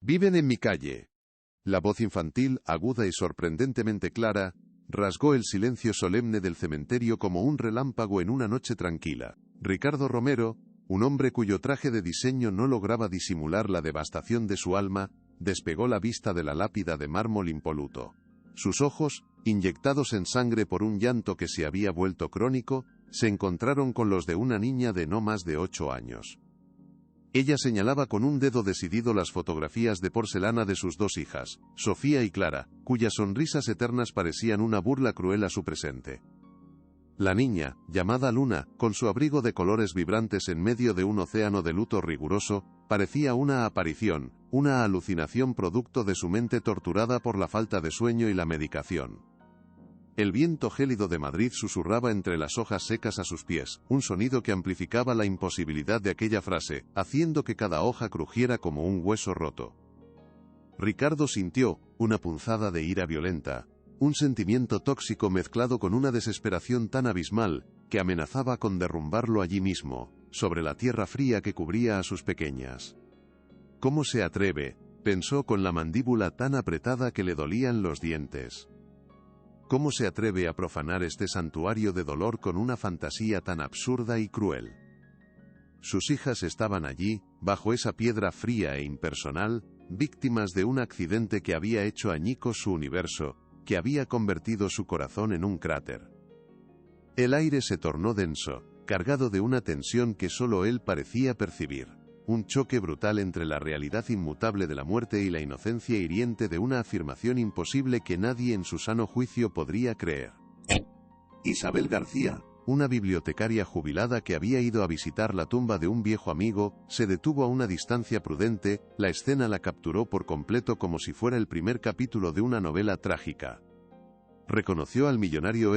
Viven en mi calle. La voz infantil, aguda y sorprendentemente clara, rasgó el silencio solemne del cementerio como un relámpago en una noche tranquila. Ricardo Romero, un hombre cuyo traje de diseño no lograba disimular la devastación de su alma, despegó la vista de la lápida de mármol impoluto. Sus ojos, inyectados en sangre por un llanto que se había vuelto crónico, se encontraron con los de una niña de no más de 8 años. Ella señalaba con un dedo decidido las fotografías de porcelana de sus 2 hijas, Sofía y Clara, cuyas sonrisas eternas parecían una burla cruel a su presente. La niña, llamada Luna, con su abrigo de colores vibrantes en medio de un océano de luto riguroso, parecía una aparición, una alucinación producto de su mente torturada por la falta de sueño y la medicación. El viento gélido de Madrid susurraba entre las hojas secas a sus pies, un sonido que amplificaba la imposibilidad de aquella frase, haciendo que cada hoja crujiera como un hueso roto. Ricardo sintió una punzada de ira violenta, un sentimiento tóxico mezclado con una desesperación tan abismal, que amenazaba con derrumbarlo allí mismo, sobre la tierra fría que cubría a sus pequeñas. ¿Cómo se atreve?, pensó con la mandíbula tan apretada que le dolían los dientes. ¿Cómo se atreve a profanar este santuario de dolor con una fantasía tan absurda y cruel? Sus hijas estaban allí, bajo esa piedra fría e impersonal, víctimas de un accidente que había hecho añicos su universo, que había convertido su corazón en un cráter. El aire se tornó denso, cargado de una tensión que solo él parecía percibir. Un choque brutal entre la realidad inmutable de la muerte y la inocencia hiriente de una afirmación imposible que nadie en su sano juicio podría creer. Isabel García, una bibliotecaria jubilada que había ido a visitar la tumba de un viejo amigo, se detuvo a una distancia prudente. La escena la capturó por completo como si fuera el primer capítulo de una novela trágica. Reconoció al millonario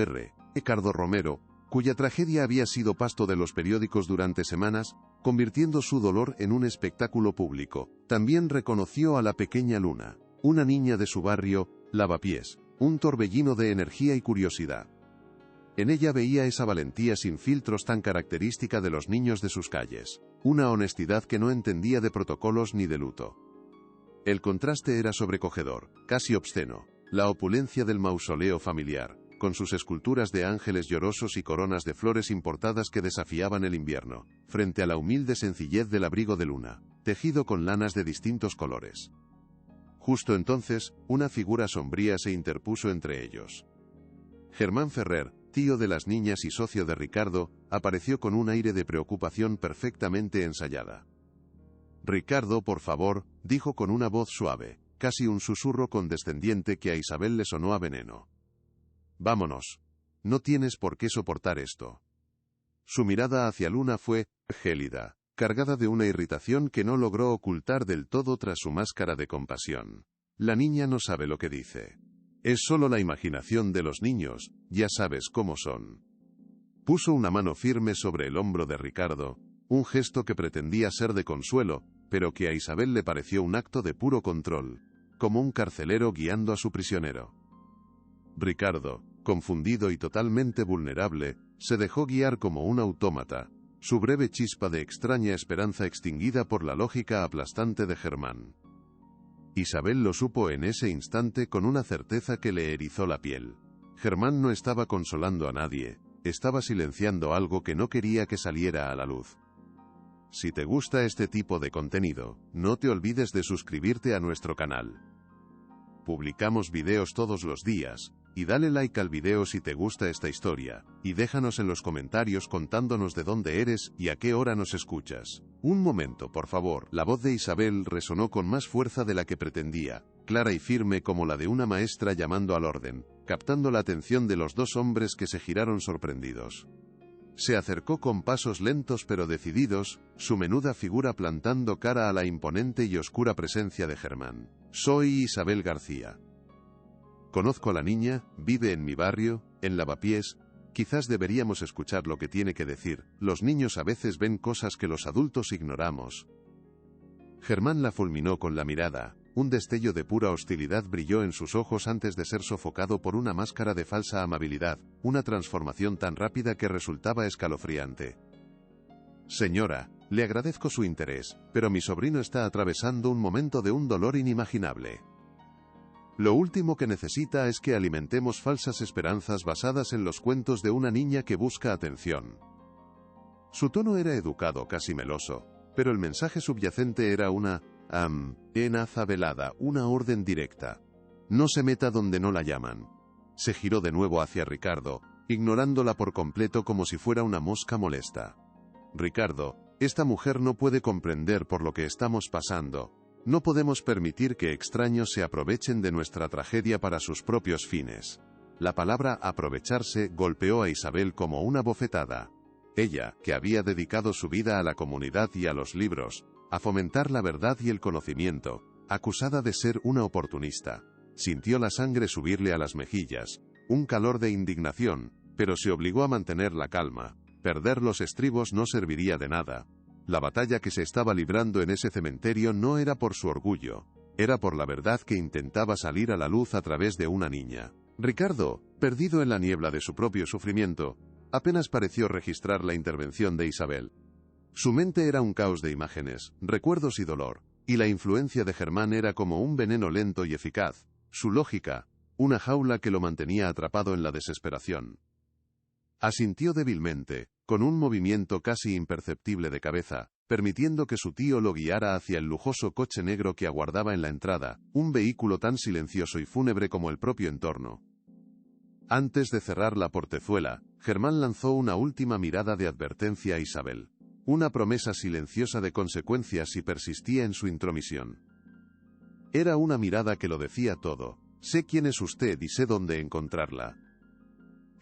Ricardo Romero, cuya tragedia había sido pasto de los periódicos durante semanas, convirtiendo su dolor en un espectáculo público. También reconoció a la pequeña Luna, una niña de su barrio, Lavapiés, un torbellino de energía y curiosidad. En ella veía esa valentía sin filtros tan característica de los niños de sus calles, una honestidad que no entendía de protocolos ni de luto. El contraste era sobrecogedor, casi obsceno, la opulencia del mausoleo familiar, con sus esculturas de ángeles llorosos y coronas de flores importadas que desafiaban el invierno, frente a la humilde sencillez del abrigo de Luna, tejido con lanas de distintos colores. Justo entonces, una figura sombría se interpuso entre ellos. Germán Ferrer, tío de las niñas y socio de Ricardo, apareció con un aire de preocupación perfectamente ensayada. «Ricardo, por favor», dijo con una voz suave, casi un susurro condescendiente que a Isabel le sonó a veneno. «Vámonos. No tienes por qué soportar esto». Su mirada hacia Luna fue gélida, cargada de una irritación que no logró ocultar del todo tras su máscara de compasión. «La niña no sabe lo que dice. Es solo la imaginación de los niños, ya sabes cómo son». Puso una mano firme sobre el hombro de Ricardo, un gesto que pretendía ser de consuelo, pero que a Isabel le pareció un acto de puro control, como un carcelero guiando a su prisionero. Ricardo, confundido y totalmente vulnerable, se dejó guiar como un autómata, su breve chispa de extraña esperanza extinguida por la lógica aplastante de Germán. Isabel lo supo en ese instante con una certeza que le erizó la piel. Germán no estaba consolando a nadie, estaba silenciando algo que no quería que saliera a la luz. Si te gusta este tipo de contenido, no te olvides de suscribirte a nuestro canal. Publicamos videos todos los días, y dale like al video si te gusta esta historia, y déjanos en los comentarios contándonos de dónde eres y a qué hora nos escuchas. Un momento, por favor. La voz de Isabel resonó con más fuerza de la que pretendía, clara y firme como la de una maestra llamando al orden, captando la atención de los 2 hombres que se giraron sorprendidos. Se acercó con pasos lentos pero decididos, su menuda figura plantando cara a la imponente y oscura presencia de Germán. «Soy Isabel García. Conozco a la niña, vive en mi barrio, en Lavapiés. Quizás deberíamos escuchar lo que tiene que decir. Los niños a veces ven cosas que los adultos ignoramos». Germán la fulminó con la mirada. Un destello de pura hostilidad brilló en sus ojos antes de ser sofocado por una máscara de falsa amabilidad, una transformación tan rápida que resultaba escalofriante. «Señora», Le agradezco su interés, pero mi sobrino está atravesando un momento de un dolor inimaginable. Lo último que necesita es que alimentemos falsas esperanzas basadas en los cuentos de una niña que busca atención. Su tono era educado, casi meloso, pero el mensaje subyacente era una amenaza velada, una orden directa. No se meta donde no la llaman. Se giró de nuevo hacia Ricardo, ignorándola por completo como si fuera una mosca molesta. Ricardo, esta mujer no puede comprender por lo que estamos pasando. No podemos permitir que extraños se aprovechen de nuestra tragedia para sus propios fines. La palabra aprovecharse golpeó a Isabel como una bofetada. Ella, que había dedicado su vida a la comunidad y a los libros, a fomentar la verdad y el conocimiento, acusada de ser una oportunista, sintió la sangre subirle a las mejillas, un calor de indignación, pero se obligó a mantener la calma. Perder los estribos no serviría de nada. La batalla que se estaba librando en ese cementerio no era por su orgullo, era por la verdad que intentaba salir a la luz a través de una niña. Ricardo, perdido en la niebla de su propio sufrimiento, apenas pareció registrar la intervención de Isabel. Su mente era un caos de imágenes, recuerdos y dolor, y la influencia de Germán era como un veneno lento y eficaz, su lógica, una jaula que lo mantenía atrapado en la desesperación. Asintió débilmente, con un movimiento casi imperceptible de cabeza, permitiendo que su tío lo guiara hacia el lujoso coche negro que aguardaba en la entrada, un vehículo tan silencioso y fúnebre como el propio entorno. Antes de cerrar la portezuela, Germán lanzó una última mirada de advertencia a Isabel. Una promesa silenciosa de consecuencias si persistía en su intromisión. Era una mirada que lo decía todo. Sé quién es usted y sé dónde encontrarla.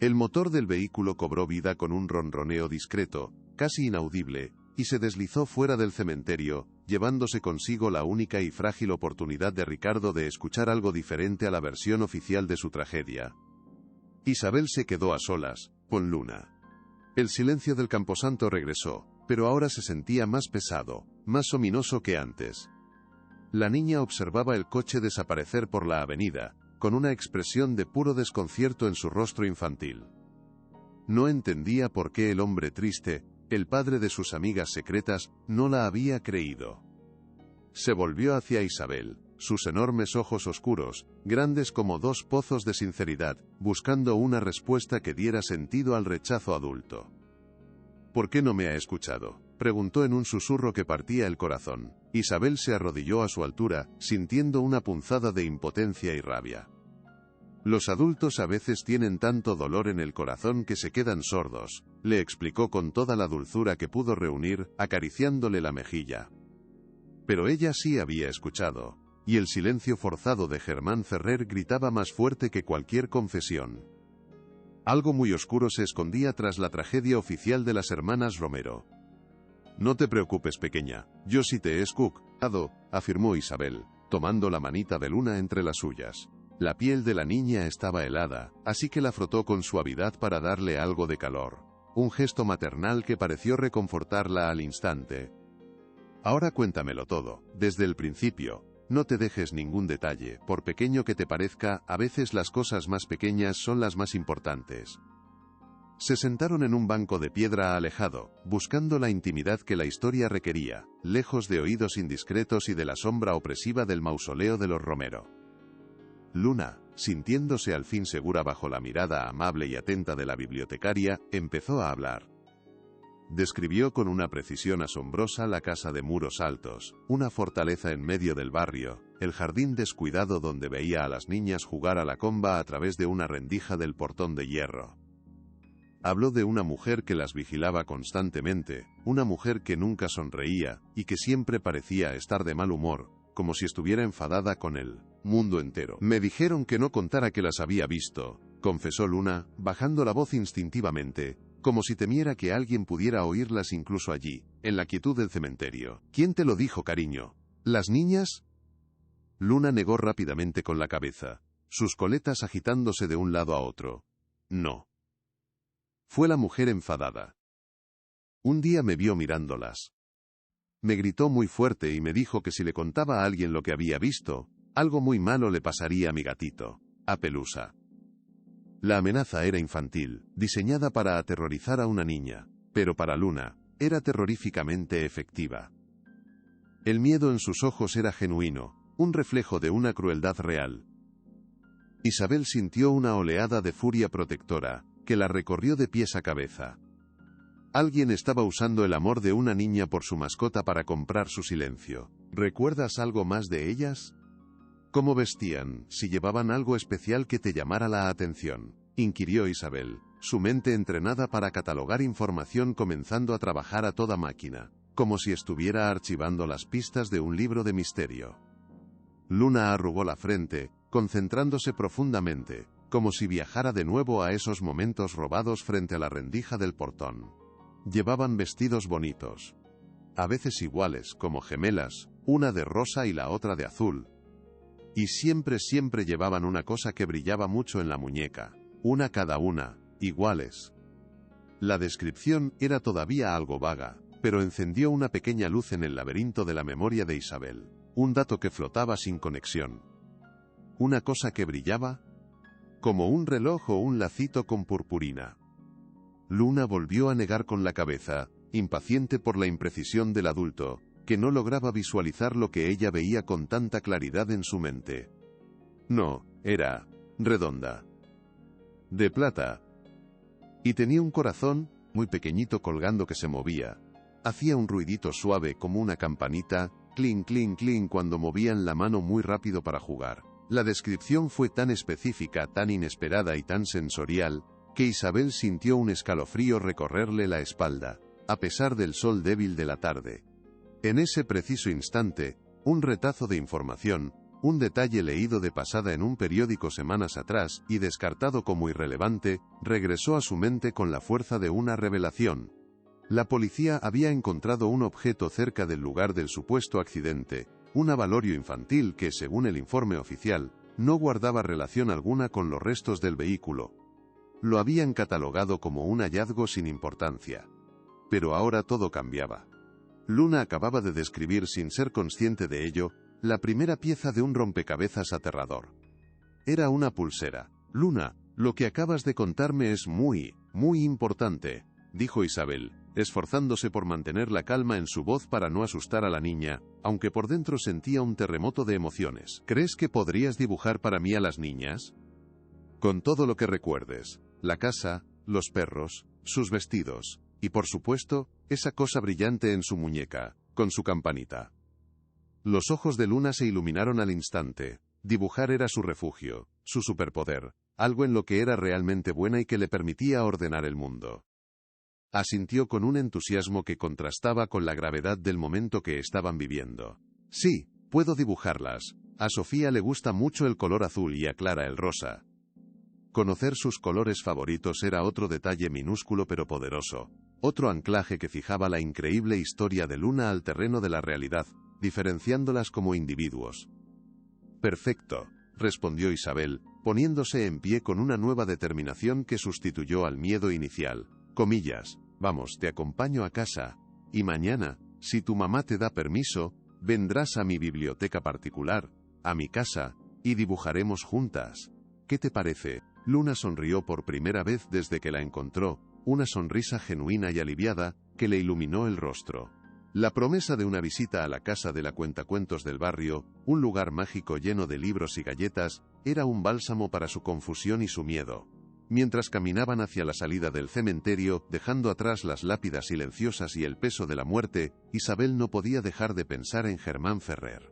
El motor del vehículo cobró vida con un ronroneo discreto, casi inaudible, y se deslizó fuera del cementerio, llevándose consigo la única y frágil oportunidad de Ricardo de escuchar algo diferente a la versión oficial de su tragedia. Isabel se quedó a solas, con Luna. El silencio del camposanto regresó, pero ahora se sentía más pesado, más ominoso que antes. La niña observaba el coche desaparecer por la avenida, con una expresión de puro desconcierto en su rostro infantil. No entendía por qué el hombre triste, el padre de sus amigas secretas, no la había creído. Se volvió hacia Isabel, sus enormes ojos oscuros, grandes como dos pozos de sinceridad, buscando una respuesta que diera sentido al rechazo adulto. ¿Por qué no me ha escuchado?, preguntó en un susurro que partía el corazón. Isabel se arrodilló a su altura, sintiendo una punzada de impotencia y rabia. Los adultos a veces tienen tanto dolor en el corazón que se quedan sordos, le explicó con toda la dulzura que pudo reunir, acariciándole la mejilla. Pero ella sí había escuchado, y el silencio forzado de Germán Ferrer gritaba más fuerte que cualquier confesión. Algo muy oscuro se escondía tras la tragedia oficial de las hermanas Romero. No te preocupes, pequeña, yo sí te he escuchado, afirmó Isabel, tomando la manita de Luna entre las suyas. La piel de la niña estaba helada, así que la frotó con suavidad para darle algo de calor. Un gesto maternal que pareció reconfortarla al instante. Ahora cuéntamelo todo, desde el principio. No te dejes ningún detalle, por pequeño que te parezca, a veces las cosas más pequeñas son las más importantes. Se sentaron en un banco de piedra alejado, buscando la intimidad que la historia requería, lejos de oídos indiscretos y de la sombra opresiva del mausoleo de los Romero. Luna, sintiéndose al fin segura bajo la mirada amable y atenta de la bibliotecaria, empezó a hablar. Describió con una precisión asombrosa la casa de muros altos, una fortaleza en medio del barrio, el jardín descuidado donde veía a las niñas jugar a la comba a través de una rendija del portón de hierro. Habló de una mujer que las vigilaba constantemente, una mujer que nunca sonreía, y que siempre parecía estar de mal humor, como si estuviera enfadada con el mundo entero. Me dijeron que no contara que las había visto, confesó Luna, bajando la voz instintivamente, como si temiera que alguien pudiera oírlas incluso allí, en la quietud del cementerio. ¿Quién te lo dijo, cariño? ¿Las niñas? Luna negó rápidamente con la cabeza, sus coletas agitándose de un lado a otro. No. Fue la mujer enfadada. Un día me vio mirándolas. Me gritó muy fuerte y me dijo que si le contaba a alguien lo que había visto, algo muy malo le pasaría a mi gatito, a Pelusa. La amenaza era infantil, diseñada para aterrorizar a una niña, pero para Luna, era terroríficamente efectiva. El miedo en sus ojos era genuino, un reflejo de una crueldad real. Isabel sintió una oleada de furia protectora, que la recorrió de pies a cabeza. Alguien estaba usando el amor de una niña por su mascota para comprar su silencio. ¿Recuerdas algo más de ellas? ¿Cómo vestían? ¿Si llevaban algo especial que te llamara la atención? Inquirió Isabel, su mente entrenada para catalogar información comenzando a trabajar a toda máquina, como si estuviera archivando las pistas de un libro de misterio. Luna arrugó la frente, concentrándose profundamente, como si viajara de nuevo a esos momentos robados frente a la rendija del portón. Llevaban vestidos bonitos. A veces iguales, como gemelas, una de rosa y la otra de azul. Y siempre llevaban una cosa que brillaba mucho en la muñeca. Una cada una, iguales. La descripción era todavía algo vaga, pero encendió una pequeña luz en el laberinto de la memoria de Isabel. Un dato que flotaba sin conexión. Una cosa que brillaba, como un reloj o un lacito con purpurina. Luna volvió a negar con la cabeza, impaciente por la imprecisión del adulto, que no lograba visualizar lo que ella veía con tanta claridad en su mente. No, era redonda. De plata. Y tenía un corazón, muy pequeñito colgando que se movía. Hacía un ruidito suave como una campanita, clink clink clink cuando movían la mano muy rápido para jugar. La descripción fue tan específica, tan inesperada y tan sensorial, que Isabel sintió un escalofrío recorrerle la espalda, a pesar del sol débil de la tarde. En ese preciso instante, un retazo de información, un detalle leído de pasada en un periódico semanas atrás y descartado como irrelevante, regresó a su mente con la fuerza de una revelación. La policía había encontrado un objeto cerca del lugar del supuesto accidente, un avalorio infantil que, según el informe oficial, no guardaba relación alguna con los restos del vehículo. Lo habían catalogado como un hallazgo sin importancia. Pero ahora todo cambiaba. Luna acababa de describir, sin ser consciente de ello, la primera pieza de un rompecabezas aterrador. Era una pulsera. Luna, lo que acabas de contarme es muy importante, dijo Isabel, esforzándose por mantener la calma en su voz para no asustar a la niña, aunque por dentro sentía un terremoto de emociones. ¿Crees que podrías dibujar para mí a las niñas? Con todo lo que recuerdes, la casa, los perros, sus vestidos, y por supuesto, esa cosa brillante en su muñeca, con su campanita. Los ojos de Luna se iluminaron al instante. Dibujar era su refugio, su superpoder, algo en lo que era realmente buena y que le permitía ordenar el mundo. Asintió con un entusiasmo que contrastaba con la gravedad del momento que estaban viviendo. Sí, puedo dibujarlas. A Sofía le gusta mucho el color azul y a Clara el rosa. Conocer sus colores favoritos era otro detalle minúsculo pero poderoso, otro anclaje que fijaba la increíble historia de Luna al terreno de la realidad, diferenciándolas como individuos. Perfecto, respondió Isabel, poniéndose en pie con una nueva determinación que sustituyó al miedo inicial. Comillas, vamos, te acompaño a casa, y mañana, si tu mamá te da permiso, vendrás a mi biblioteca particular, a mi casa, y dibujaremos juntas. ¿Qué te parece? Luna sonrió por primera vez desde que la encontró, una sonrisa genuina y aliviada, que le iluminó el rostro. La promesa de una visita a la casa de la cuentacuentos del barrio, un lugar mágico lleno de libros y galletas, era un bálsamo para su confusión y su miedo. Mientras caminaban hacia la salida del cementerio, dejando atrás las lápidas silenciosas y el peso de la muerte, Isabel no podía dejar de pensar en Germán Ferrer.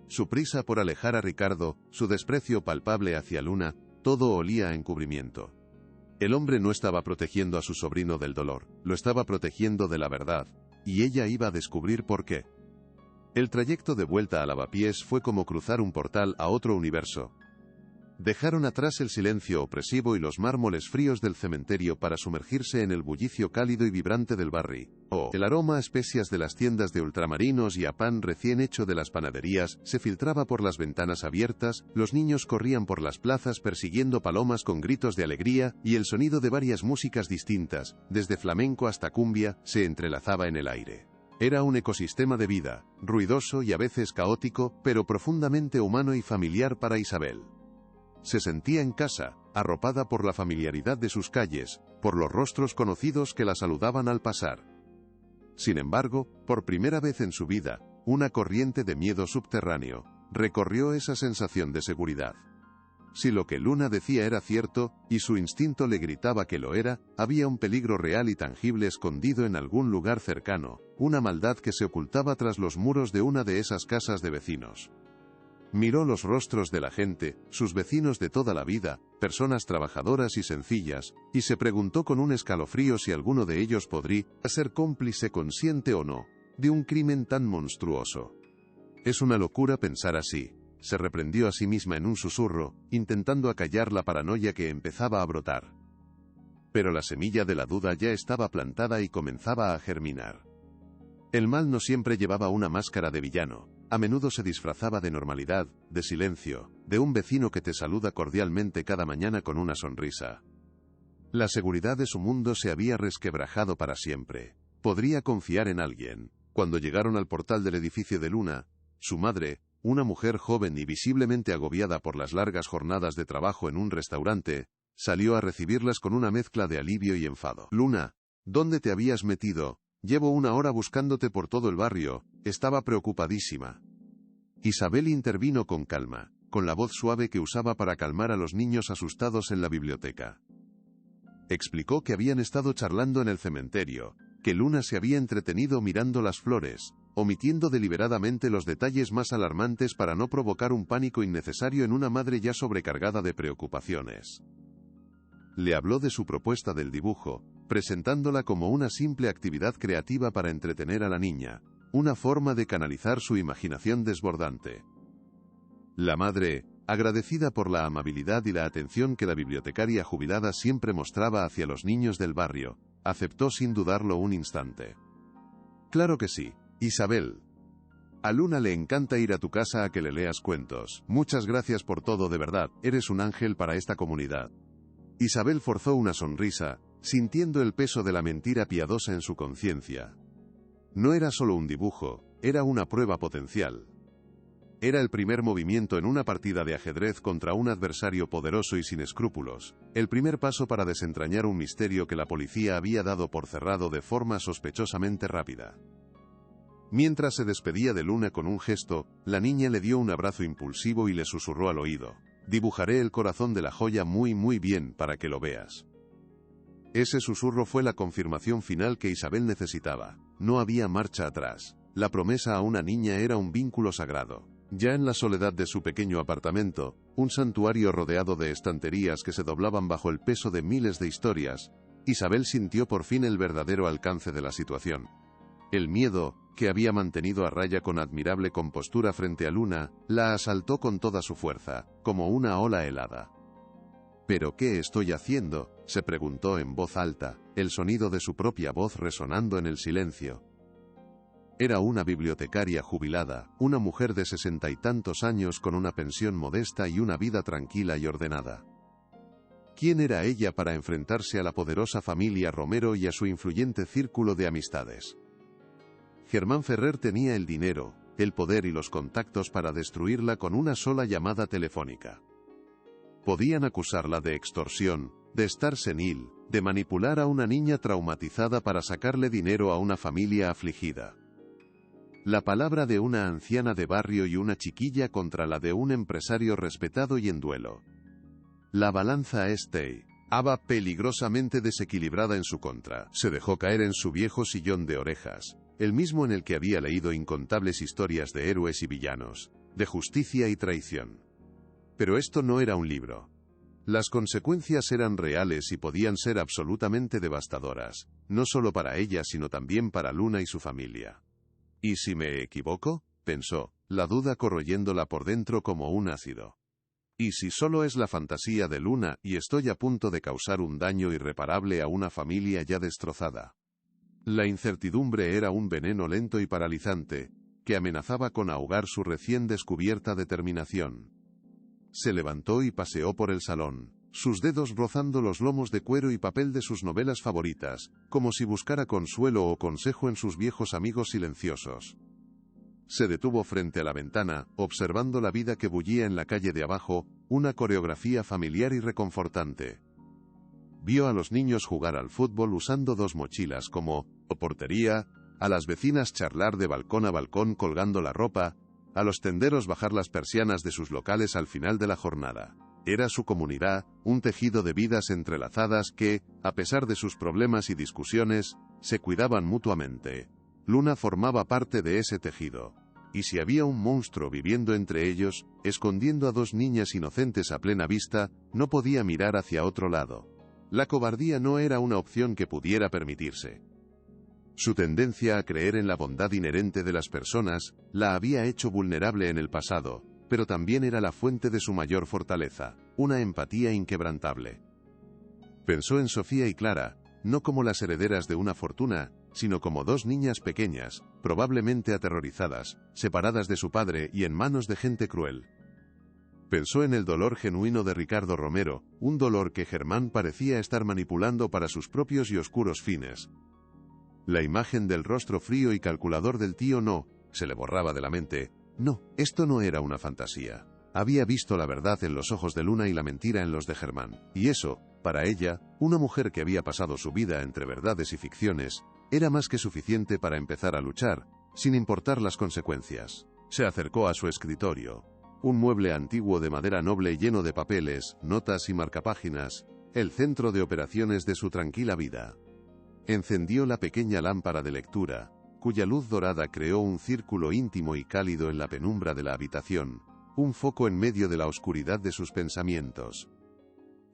Su prisa por alejar a Ricardo, su desprecio palpable hacia Luna, todo olía a encubrimiento. El hombre no estaba protegiendo a su sobrino del dolor, lo estaba protegiendo de la verdad, y ella iba a descubrir por qué. El trayecto de vuelta a Lavapiés fue como cruzar un portal a otro universo. Dejaron atrás el silencio opresivo y los mármoles fríos del cementerio para sumergirse en el bullicio cálido y vibrante del barrio. El aroma a especias de las tiendas de ultramarinos y a pan recién hecho de las panaderías se filtraba por las ventanas abiertas, los niños corrían por las plazas persiguiendo palomas con gritos de alegría, y el sonido de varias músicas distintas, desde flamenco hasta cumbia, se entrelazaba en el aire. Era un ecosistema de vida, ruidoso y a veces caótico, pero profundamente humano y familiar para Isabel. Se sentía en casa, arropada por la familiaridad de sus calles, por los rostros conocidos que la saludaban al pasar. Sin embargo, por primera vez en su vida, una corriente de miedo subterráneo recorrió esa sensación de seguridad. Si lo que Luna decía era cierto, y su instinto le gritaba que lo era, había un peligro real y tangible escondido en algún lugar cercano, una maldad que se ocultaba tras los muros de una de esas casas de vecinos. Miró los rostros de la gente, sus vecinos de toda la vida, personas trabajadoras y sencillas, y se preguntó con un escalofrío si alguno de ellos podría ser cómplice consciente o no, de un crimen tan monstruoso. Es una locura pensar así. Se reprendió a sí misma en un susurro, intentando acallar la paranoia que empezaba a brotar. Pero la semilla de la duda ya estaba plantada y comenzaba a germinar. El mal no siempre llevaba una máscara de villano, a menudo se disfrazaba de normalidad, de silencio, de un vecino que te saluda cordialmente cada mañana con una sonrisa. La seguridad de su mundo se había resquebrajado para siempre. Podría confiar en alguien. Cuando llegaron al portal del edificio de Luna, su madre, una mujer joven y visiblemente agobiada por las largas jornadas de trabajo en un restaurante, salió a recibirlas con una mezcla de alivio y enfado. «Luna, ¿dónde te habías metido? Llevo una hora buscándote por todo el barrio», estaba preocupadísima. Isabel intervino con calma, con la voz suave que usaba para calmar a los niños asustados en la biblioteca. Explicó que habían estado charlando en el cementerio, que Luna se había entretenido mirando las flores, omitiendo deliberadamente los detalles más alarmantes para no provocar un pánico innecesario en una madre ya sobrecargada de preocupaciones. Le habló de su propuesta del dibujo, presentándola como una simple actividad creativa para entretener a la niña, una forma de canalizar su imaginación desbordante. La madre, agradecida por la amabilidad y la atención que la bibliotecaria jubilada siempre mostraba hacia los niños del barrio, aceptó sin dudarlo un instante. «Claro que sí, Isabel. A Luna le encanta ir a tu casa a que le leas cuentos. Muchas gracias por todo, de verdad, eres un ángel para esta comunidad». Isabel forzó una sonrisa, sintiendo el peso de la mentira piadosa en su conciencia. No era solo un dibujo, era una prueba potencial. Era el primer movimiento en una partida de ajedrez contra un adversario poderoso y sin escrúpulos, el primer paso para desentrañar un misterio que la policía había dado por cerrado de forma sospechosamente rápida. Mientras se despedía de Luna con un gesto, la niña le dio un abrazo impulsivo y le susurró al oído: «Dibujaré el corazón de la joya muy bien para que lo veas». Ese susurro fue la confirmación final que Isabel necesitaba. No había marcha atrás. La promesa a una niña era un vínculo sagrado. Ya en la soledad de su pequeño apartamento, un santuario rodeado de estanterías que se doblaban bajo el peso de miles de historias, Isabel sintió por fin el verdadero alcance de la situación. El miedo, que había mantenido a raya con admirable compostura frente a Luna, la asaltó con toda su fuerza, como una ola helada. «¿Pero qué estoy haciendo?», se preguntó en voz alta, el sonido de su propia voz resonando en el silencio. Era una bibliotecaria jubilada, una mujer de 60 y tantos años con una pensión modesta y una vida tranquila y ordenada. ¿Quién era ella para enfrentarse a la poderosa familia Romero y a su influyente círculo de amistades? Germán Ferrer tenía el dinero, el poder y los contactos para destruirla con una sola llamada telefónica. Podían acusarla de extorsión, de estar senil, de manipular a una niña traumatizada para sacarle dinero a una familia afligida. La palabra de una anciana de barrio y una chiquilla contra la de un empresario respetado y en duelo. La balanza estaba peligrosamente desequilibrada en su contra. Se dejó caer en su viejo sillón de orejas, el mismo en el que había leído incontables historias de héroes y villanos, de justicia y traición. Pero esto no era un libro. Las consecuencias eran reales y podían ser absolutamente devastadoras, no solo para ella sino también para Luna y su familia. ¿Y si me equivoco?, pensó, la duda corroyéndola por dentro como un ácido. ¿Y si solo es la fantasía de Luna y estoy a punto de causar un daño irreparable a una familia ya destrozada? La incertidumbre era un veneno lento y paralizante, que amenazaba con ahogar su recién descubierta determinación. Se levantó y paseó por el salón, sus dedos rozando los lomos de cuero y papel de sus novelas favoritas, como si buscara consuelo o consejo en sus viejos amigos silenciosos. Se detuvo frente a la ventana, observando la vida que bullía en la calle de abajo, una coreografía familiar y reconfortante. Vio a los niños jugar al fútbol usando dos mochilas como portería, a las vecinas charlar de balcón a balcón colgando la ropa, a los tenderos bajar las persianas de sus locales al final de la jornada. Era su comunidad, un tejido de vidas entrelazadas que, a pesar de sus problemas y discusiones, se cuidaban mutuamente. Luna formaba parte de ese tejido. Y si había un monstruo viviendo entre ellos, escondiendo a dos niñas inocentes a plena vista, no podía mirar hacia otro lado. La cobardía no era una opción que pudiera permitirse. Su tendencia a creer en la bondad inherente de las personas la había hecho vulnerable en el pasado, pero también era la fuente de su mayor fortaleza, una empatía inquebrantable. Pensó en Sofía y Clara, no como las herederas de una fortuna, sino como dos niñas pequeñas, probablemente aterrorizadas, separadas de su padre y en manos de gente cruel. Pensó en el dolor genuino de Ricardo Romero, un dolor que Germán parecía estar manipulando para sus propios y oscuros fines. La imagen del rostro frío y calculador del tío se le borraba de la mente. No, esto no era una fantasía. Había visto la verdad en los ojos de Luna y la mentira en los de Germán. Y eso, para ella, una mujer que había pasado su vida entre verdades y ficciones, era más que suficiente para empezar a luchar, sin importar las consecuencias. Se acercó a su escritorio. Un mueble antiguo de madera noble lleno de papeles, notas y marcapáginas, el centro de operaciones de su tranquila vida. Encendió la pequeña lámpara de lectura, cuya luz dorada creó un círculo íntimo y cálido en la penumbra de la habitación, un foco en medio de la oscuridad de sus pensamientos.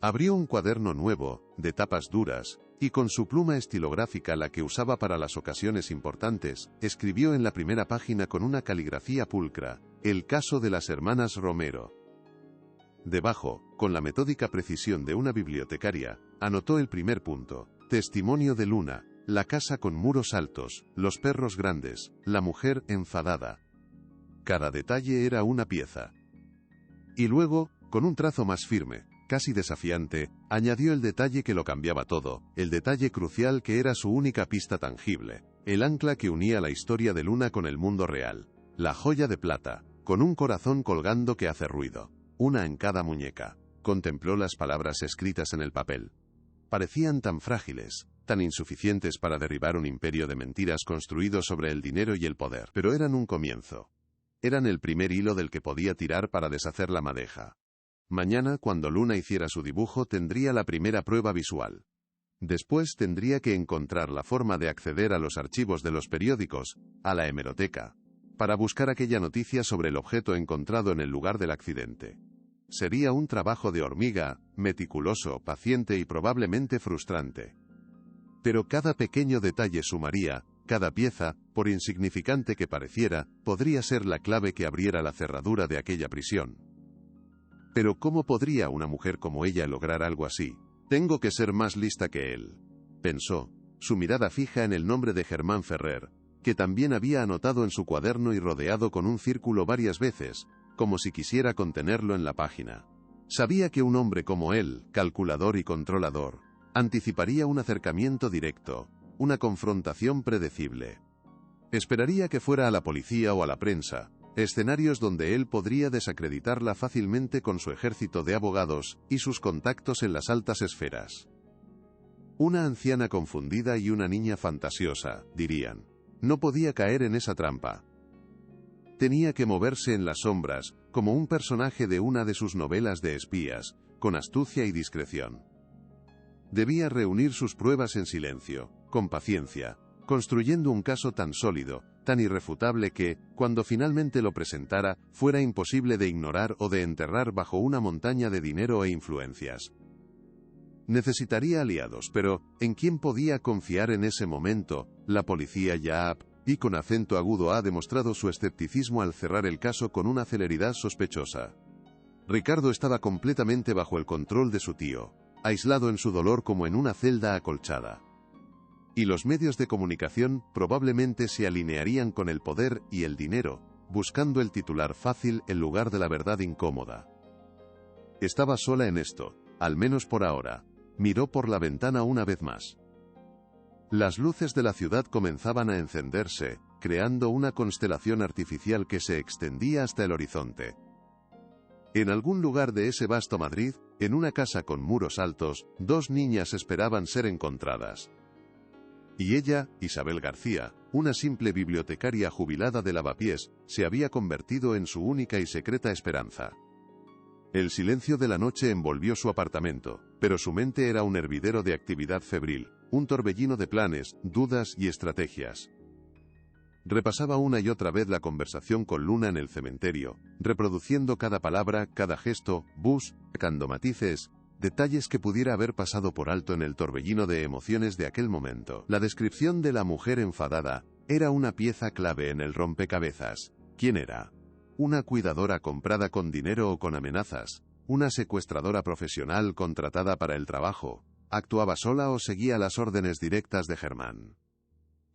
Abrió un cuaderno nuevo, de tapas duras, y con su pluma estilográfica, la que usaba para las ocasiones importantes, escribió en la primera página con una caligrafía pulcra: el caso de las hermanas Romero. Debajo, con la metódica precisión de una bibliotecaria, anotó el primer punto: testimonio de Luna, la casa con muros altos, los perros grandes, la mujer enfadada. Cada detalle era una pieza. Y luego, con un trazo más firme, casi desafiante, añadió el detalle que lo cambiaba todo, el detalle crucial que era su única pista tangible, el ancla que unía la historia de Luna con el mundo real, la joya de plata, con un corazón colgando que hace ruido, una en cada muñeca. Contempló las palabras escritas en el papel. Parecían tan frágiles, tan insuficientes para derribar un imperio de mentiras construido sobre el dinero y el poder, pero eran un comienzo. Eran el primer hilo del que podía tirar para deshacer la madeja. Mañana, cuando Luna hiciera su dibujo, tendría la primera prueba visual. Después tendría que encontrar la forma de acceder a los archivos de los periódicos, a la hemeroteca, para buscar aquella noticia sobre el objeto encontrado en el lugar del accidente. Sería un trabajo de hormiga, meticuloso, paciente y probablemente frustrante. Pero cada pequeño detalle sumaría, cada pieza, por insignificante que pareciera, podría ser la clave que abriera la cerradura de aquella prisión. Pero ¿cómo podría una mujer como ella lograr algo así? Tengo que ser más lista que él, pensó, su mirada fija en el nombre de Germán Ferrer, que también había anotado en su cuaderno y rodeado con un círculo varias veces, como si quisiera contenerlo en la página. Sabía que un hombre como él, calculador y controlador, anticiparía un acercamiento directo, una confrontación predecible. Esperaría que fuera a la policía o a la prensa, escenarios donde él podría desacreditarla fácilmente con su ejército de abogados y sus contactos en las altas esferas. Una anciana confundida y una niña fantasiosa, dirían. No podía caer en esa trampa. Tenía que moverse en las sombras, como un personaje de una de sus novelas de espías, con astucia y discreción. Debía reunir sus pruebas en silencio, con paciencia, construyendo un caso tan sólido, tan irrefutable que, cuando finalmente lo presentara, fuera imposible de ignorar o de enterrar bajo una montaña de dinero e influencias. Necesitaría aliados, pero ¿en quién podía confiar en ese momento? La policía ya y con acento agudo ha demostrado su escepticismo al cerrar el caso con una celeridad sospechosa. Ricardo estaba completamente bajo el control de su tío, aislado en su dolor como en una celda acolchada. Y los medios de comunicación probablemente se alinearían con el poder y el dinero, buscando el titular fácil en lugar de la verdad incómoda. Estaba sola en esto, al menos por ahora. Miró por la ventana una vez más. Las luces de la ciudad comenzaban a encenderse, creando una constelación artificial que se extendía hasta el horizonte. En algún lugar de ese vasto Madrid, en una casa con muros altos, dos niñas esperaban ser encontradas. Y ella, Isabel García, una simple bibliotecaria jubilada de Lavapiés, se había convertido en su única y secreta esperanza. El silencio de la noche envolvió su apartamento, pero su mente era un hervidero de actividad febril, un torbellino de planes, dudas y estrategias. Repasaba una y otra vez la conversación con Luna en el cementerio, reproduciendo cada palabra, cada gesto, buscando matices, detalles que pudiera haber pasado por alto en el torbellino de emociones de aquel momento. La descripción de la mujer enfadada era una pieza clave en el rompecabezas. ¿Quién era? ¿Una cuidadora comprada con dinero o con amenazas? ¿Una secuestradora profesional contratada para el trabajo? ¿Actuaba sola o seguía las órdenes directas de Germán?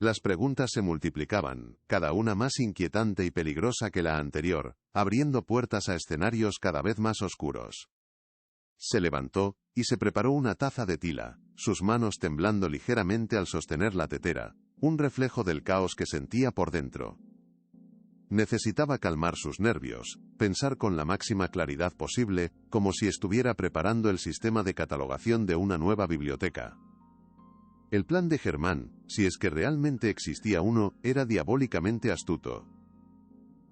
Las preguntas se multiplicaban, cada una más inquietante y peligrosa que la anterior, abriendo puertas a escenarios cada vez más oscuros. Se levantó, y se preparó una taza de tila, sus manos temblando ligeramente al sostener la tetera, un reflejo del caos que sentía por dentro. Necesitaba calmar sus nervios, pensar con la máxima claridad posible, como si estuviera preparando el sistema de catalogación de una nueva biblioteca. El plan de Germán, si es que realmente existía uno, era diabólicamente astuto.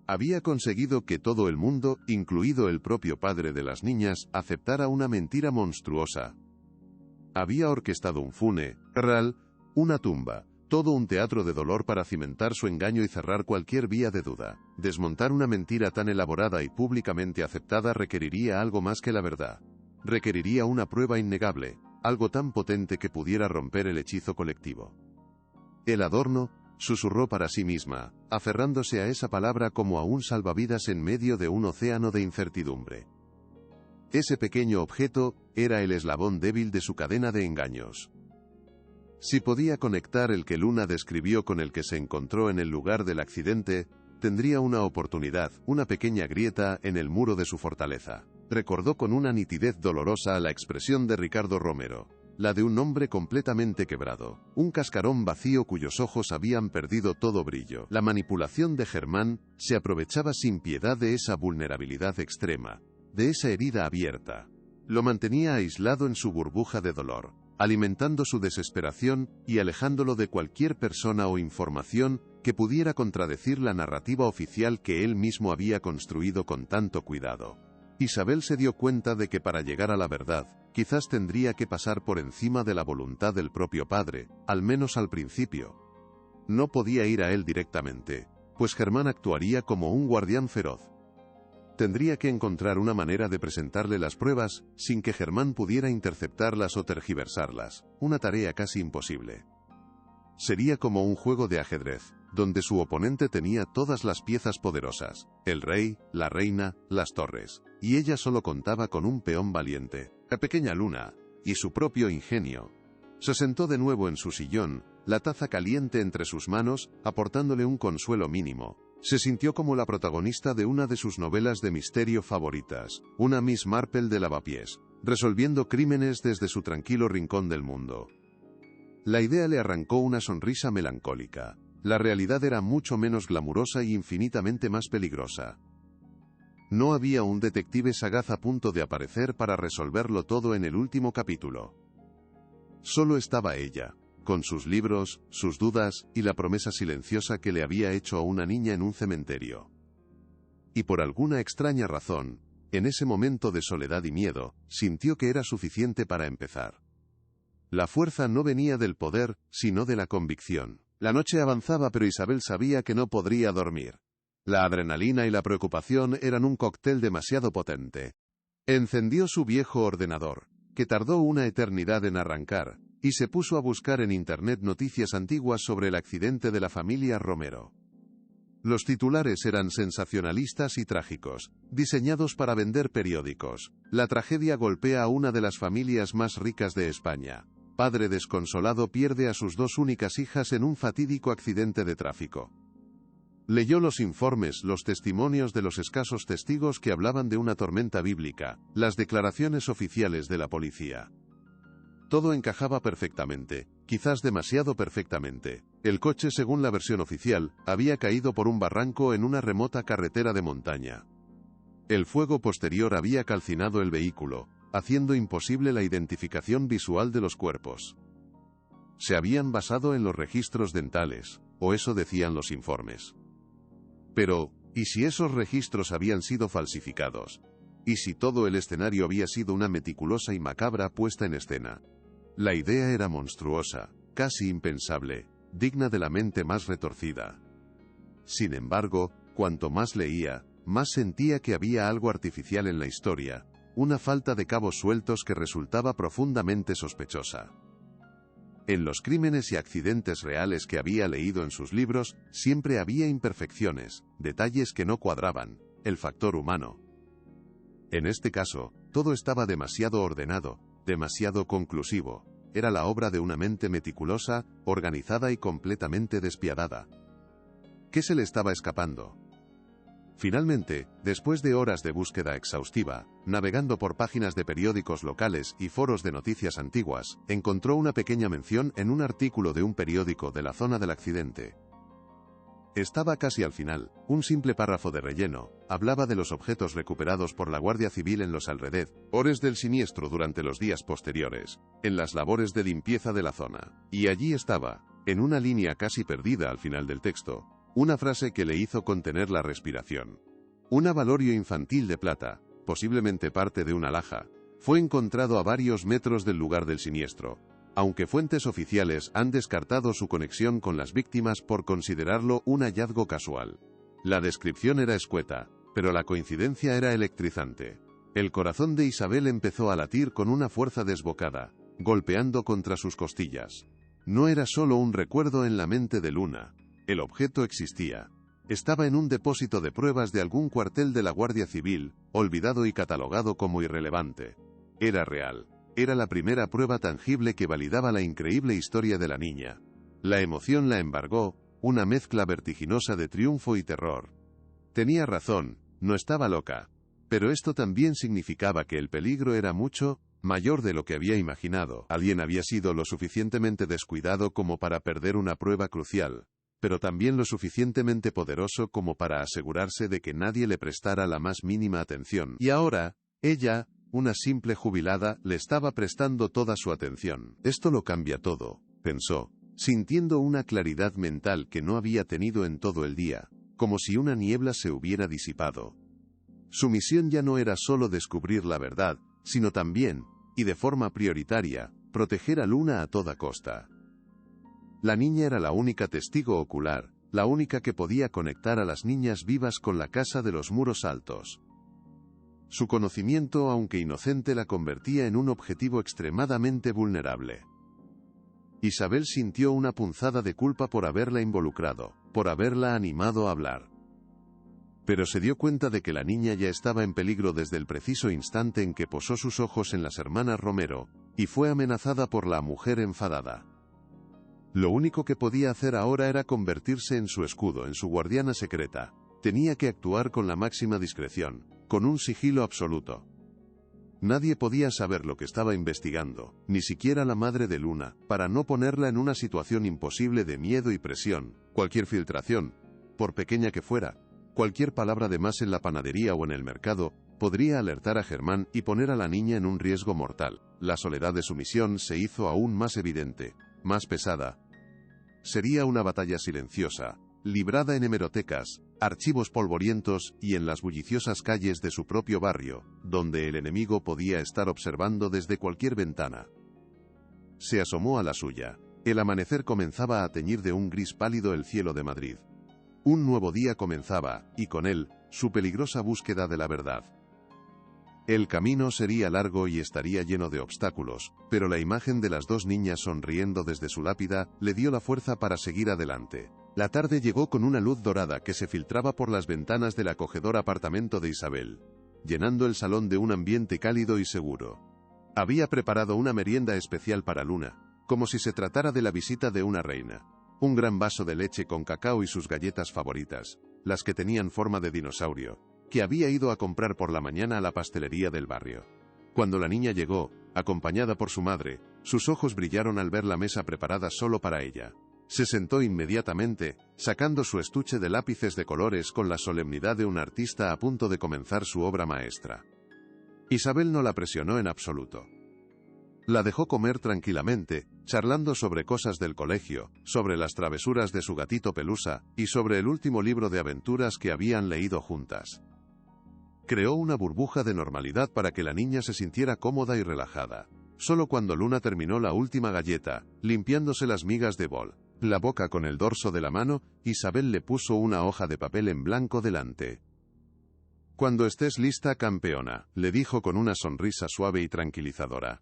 Había conseguido que todo el mundo, incluido el propio padre de las niñas, aceptara una mentira monstruosa. Había orquestado un funeral, una tumba, todo un teatro de dolor para cimentar su engaño y cerrar cualquier vía de duda. Desmontar una mentira tan elaborada y públicamente aceptada requeriría algo más que la verdad. Requeriría una prueba innegable, algo tan potente que pudiera romper el hechizo colectivo. El adorno, susurró para sí misma, aferrándose a esa palabra como a un salvavidas en medio de un océano de incertidumbre. Ese pequeño objeto era el eslabón débil de su cadena de engaños. Si podía conectar el que Luna describió con el que se encontró en el lugar del accidente, tendría una oportunidad, una pequeña grieta en el muro de su fortaleza. Recordó con una nitidez dolorosa la expresión de Ricardo Romero, la de un hombre completamente quebrado, un cascarón vacío cuyos ojos habían perdido todo brillo. La manipulación de Germán se aprovechaba sin piedad de esa vulnerabilidad extrema, de esa herida abierta. Lo mantenía aislado en su burbuja de dolor, alimentando su desesperación y alejándolo de cualquier persona o información que pudiera contradecir la narrativa oficial que él mismo había construido con tanto cuidado. Isabel se dio cuenta de que para llegar a la verdad, quizás tendría que pasar por encima de la voluntad del propio padre, al menos al principio. No podía ir a él directamente, pues Germán actuaría como un guardián feroz. Tendría que encontrar una manera de presentarle las pruebas, sin que Germán pudiera interceptarlas o tergiversarlas, una tarea casi imposible. Sería como un juego de ajedrez, donde su oponente tenía todas las piezas poderosas, el rey, la reina, las torres, y ella solo contaba con un peón valiente, la pequeña Luna, y su propio ingenio. Se sentó de nuevo en su sillón, la taza caliente entre sus manos, aportándole un consuelo mínimo. Se sintió como la protagonista de una de sus novelas de misterio favoritas, una Miss Marple de Lavapiés, resolviendo crímenes desde su tranquilo rincón del mundo. La idea le arrancó una sonrisa melancólica. La realidad era mucho menos glamurosa y infinitamente más peligrosa. No había un detective sagaz a punto de aparecer para resolverlo todo en el último capítulo. Solo estaba ella, con sus libros, sus dudas, y la promesa silenciosa que le había hecho a una niña en un cementerio. Y por alguna extraña razón, en ese momento de soledad y miedo, sintió que era suficiente para empezar. La fuerza no venía del poder, sino de la convicción. La noche avanzaba, pero Isabel sabía que no podría dormir. La adrenalina y la preocupación eran un cóctel demasiado potente. Encendió su viejo ordenador, que tardó una eternidad en arrancar, y se puso a buscar en Internet noticias antiguas sobre el accidente de la familia Romero. Los titulares eran sensacionalistas y trágicos, diseñados para vender periódicos. La tragedia golpea a una de las familias más ricas de España. Padre desconsolado pierde a sus dos únicas hijas en un fatídico accidente de tráfico. Leyó los informes, los testimonios de los escasos testigos que hablaban de una tormenta bíblica, las declaraciones oficiales de la policía. Todo encajaba perfectamente, quizás demasiado perfectamente. El coche, según la versión oficial, había caído por un barranco en una remota carretera de montaña. El fuego posterior había calcinado el vehículo, haciendo imposible la identificación visual de los cuerpos. Se habían basado en los registros dentales, o eso decían los informes. Pero, ¿y si esos registros habían sido falsificados? ¿Y si todo el escenario había sido una meticulosa y macabra puesta en escena? La idea era monstruosa, casi impensable, digna de la mente más retorcida. Sin embargo, cuanto más leía, más sentía que había algo artificial en la historia, una falta de cabos sueltos que resultaba profundamente sospechosa. En los crímenes y accidentes reales que había leído en sus libros, siempre había imperfecciones, detalles que no cuadraban, el factor humano. En este caso, todo estaba demasiado ordenado, demasiado conclusivo. Era la obra de una mente meticulosa, organizada y completamente despiadada. ¿Qué se le estaba escapando? Finalmente, después de horas de búsqueda exhaustiva, navegando por páginas de periódicos locales y foros de noticias antiguas, encontró una pequeña mención en un artículo de un periódico de la zona del accidente. Estaba casi al final, un simple párrafo de relleno, hablaba de los objetos recuperados por la Guardia Civil en los alrededores del siniestro durante los días posteriores, en las labores de limpieza de la zona. Y allí estaba, en una línea casi perdida al final del texto, una frase que le hizo contener la respiración. Un avalorio infantil de plata, posiblemente parte de una alhaja, fue encontrado a varios metros del lugar del siniestro, aunque fuentes oficiales han descartado su conexión con las víctimas por considerarlo un hallazgo casual. La descripción era escueta, pero la coincidencia era electrizante. El corazón de Isabel empezó a latir con una fuerza desbocada, golpeando contra sus costillas. No era solo un recuerdo en la mente de Luna. El objeto existía. Estaba en un depósito de pruebas de algún cuartel de la Guardia Civil, olvidado y catalogado como irrelevante. Era real. Era la primera prueba tangible que validaba la increíble historia de la niña. La emoción la embargó, una mezcla vertiginosa de triunfo y terror. Tenía razón, no estaba loca. Pero esto también significaba que el peligro era mucho mayor de lo que había imaginado. Alguien había sido lo suficientemente descuidado como para perder una prueba crucial, pero también lo suficientemente poderoso como para asegurarse de que nadie le prestara la más mínima atención. Y ahora, ella, una simple jubilada, le estaba prestando toda su atención. Esto lo cambia todo, pensó, sintiendo una claridad mental que no había tenido en todo el día, como si una niebla se hubiera disipado. Su misión ya no era solo descubrir la verdad, sino también, y de forma prioritaria, proteger a Luna a toda costa. La niña era la única testigo ocular, la única que podía conectar a las niñas vivas con la casa de los muros altos. Su conocimiento, aunque inocente, la convertía en un objetivo extremadamente vulnerable. Isabel sintió una punzada de culpa por haberla involucrado, por haberla animado a hablar. Pero se dio cuenta de que la niña ya estaba en peligro desde el preciso instante en que posó sus ojos en las hermanas Romero, y fue amenazada por la mujer enfadada. Lo único que podía hacer ahora era convertirse en su escudo, en su guardiana secreta. Tenía que actuar con la máxima discreción, con un sigilo absoluto. Nadie podía saber lo que estaba investigando, ni siquiera la madre de Luna, para no ponerla en una situación imposible de miedo y presión. Cualquier filtración, por pequeña que fuera, cualquier palabra de más en la panadería o en el mercado, podría alertar a Germán y poner a la niña en un riesgo mortal. La soledad de su misión se hizo aún más evidente, más pesada. Sería una batalla silenciosa, librada en hemerotecas, archivos polvorientos y en las bulliciosas calles de su propio barrio, donde el enemigo podía estar observando desde cualquier ventana. Se asomó a la suya. El amanecer comenzaba a teñir de un gris pálido el cielo de Madrid. Un nuevo día comenzaba, y con él, su peligrosa búsqueda de la verdad. El camino sería largo y estaría lleno de obstáculos, pero la imagen de las dos niñas sonriendo desde su lápida le dio la fuerza para seguir adelante. La tarde llegó con una luz dorada que se filtraba por las ventanas del acogedor apartamento de Isabel, llenando el salón de un ambiente cálido y seguro. Había preparado una merienda especial para Luna, como si se tratara de la visita de una reina. Un gran vaso de leche con cacao y sus galletas favoritas, las que tenían forma de dinosaurio, que había ido a comprar por la mañana a la pastelería del barrio. Cuando la niña llegó, acompañada por su madre, sus ojos brillaron al ver la mesa preparada solo para ella. Se sentó inmediatamente, sacando su estuche de lápices de colores con la solemnidad de un artista a punto de comenzar su obra maestra. Isabel no la presionó en absoluto. La dejó comer tranquilamente, charlando sobre cosas del colegio, sobre las travesuras de su gatito Pelusa, y sobre el último libro de aventuras que habían leído juntas. Creó una burbuja de normalidad para que la niña se sintiera cómoda y relajada. Solo cuando Luna terminó la última galleta, limpiándose las migas de bol, la boca con el dorso de la mano, Isabel le puso una hoja de papel en blanco delante. «Cuando estés lista, campeona», le dijo con una sonrisa suave y tranquilizadora.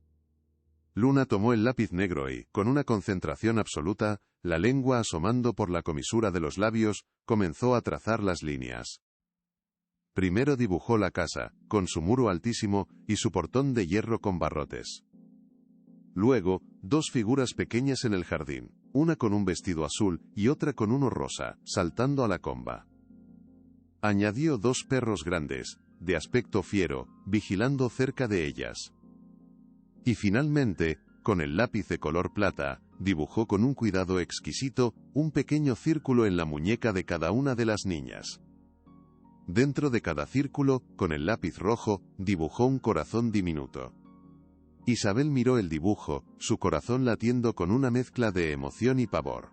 Luna tomó el lápiz negro y, con una concentración absoluta, la lengua asomando por la comisura de los labios, comenzó a trazar las líneas. Primero dibujó la casa, con su muro altísimo y su portón de hierro con barrotes. Luego, dos figuras pequeñas en el jardín, una con un vestido azul y otra con uno rosa, saltando a la comba. Añadió dos perros grandes, de aspecto fiero, vigilando cerca de ellas. Y finalmente, con el lápiz de color plata, dibujó con un cuidado exquisito un pequeño círculo en la muñeca de cada una de las niñas. Dentro de cada círculo, con el lápiz rojo, dibujó un corazón diminuto. Isabel miró el dibujo, su corazón latiendo con una mezcla de emoción y pavor.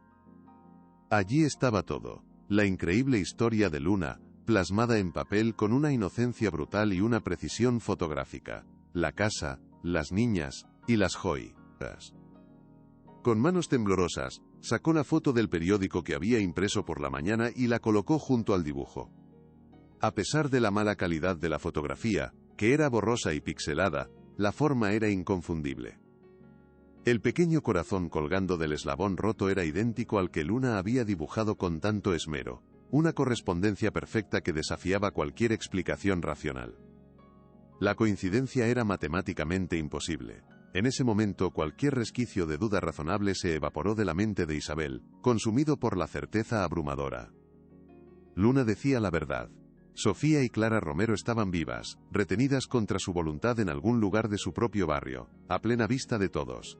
Allí estaba todo, la increíble historia de Luna, plasmada en papel con una inocencia brutal y una precisión fotográfica. La casa, las niñas, y las joyas. Con manos temblorosas, sacó la foto del periódico que había impreso por la mañana y la colocó junto al dibujo. A pesar de la mala calidad de la fotografía, que era borrosa y pixelada, la forma era inconfundible. El pequeño corazón colgando del eslabón roto era idéntico al que Luna había dibujado con tanto esmero, una correspondencia perfecta que desafiaba cualquier explicación racional. La coincidencia era matemáticamente imposible. En ese momento cualquier resquicio de duda razonable se evaporó de la mente de Isabel, consumido por la certeza abrumadora. Luna decía la verdad. Sofía y Clara Romero estaban vivas, retenidas contra su voluntad en algún lugar de su propio barrio, a plena vista de todos.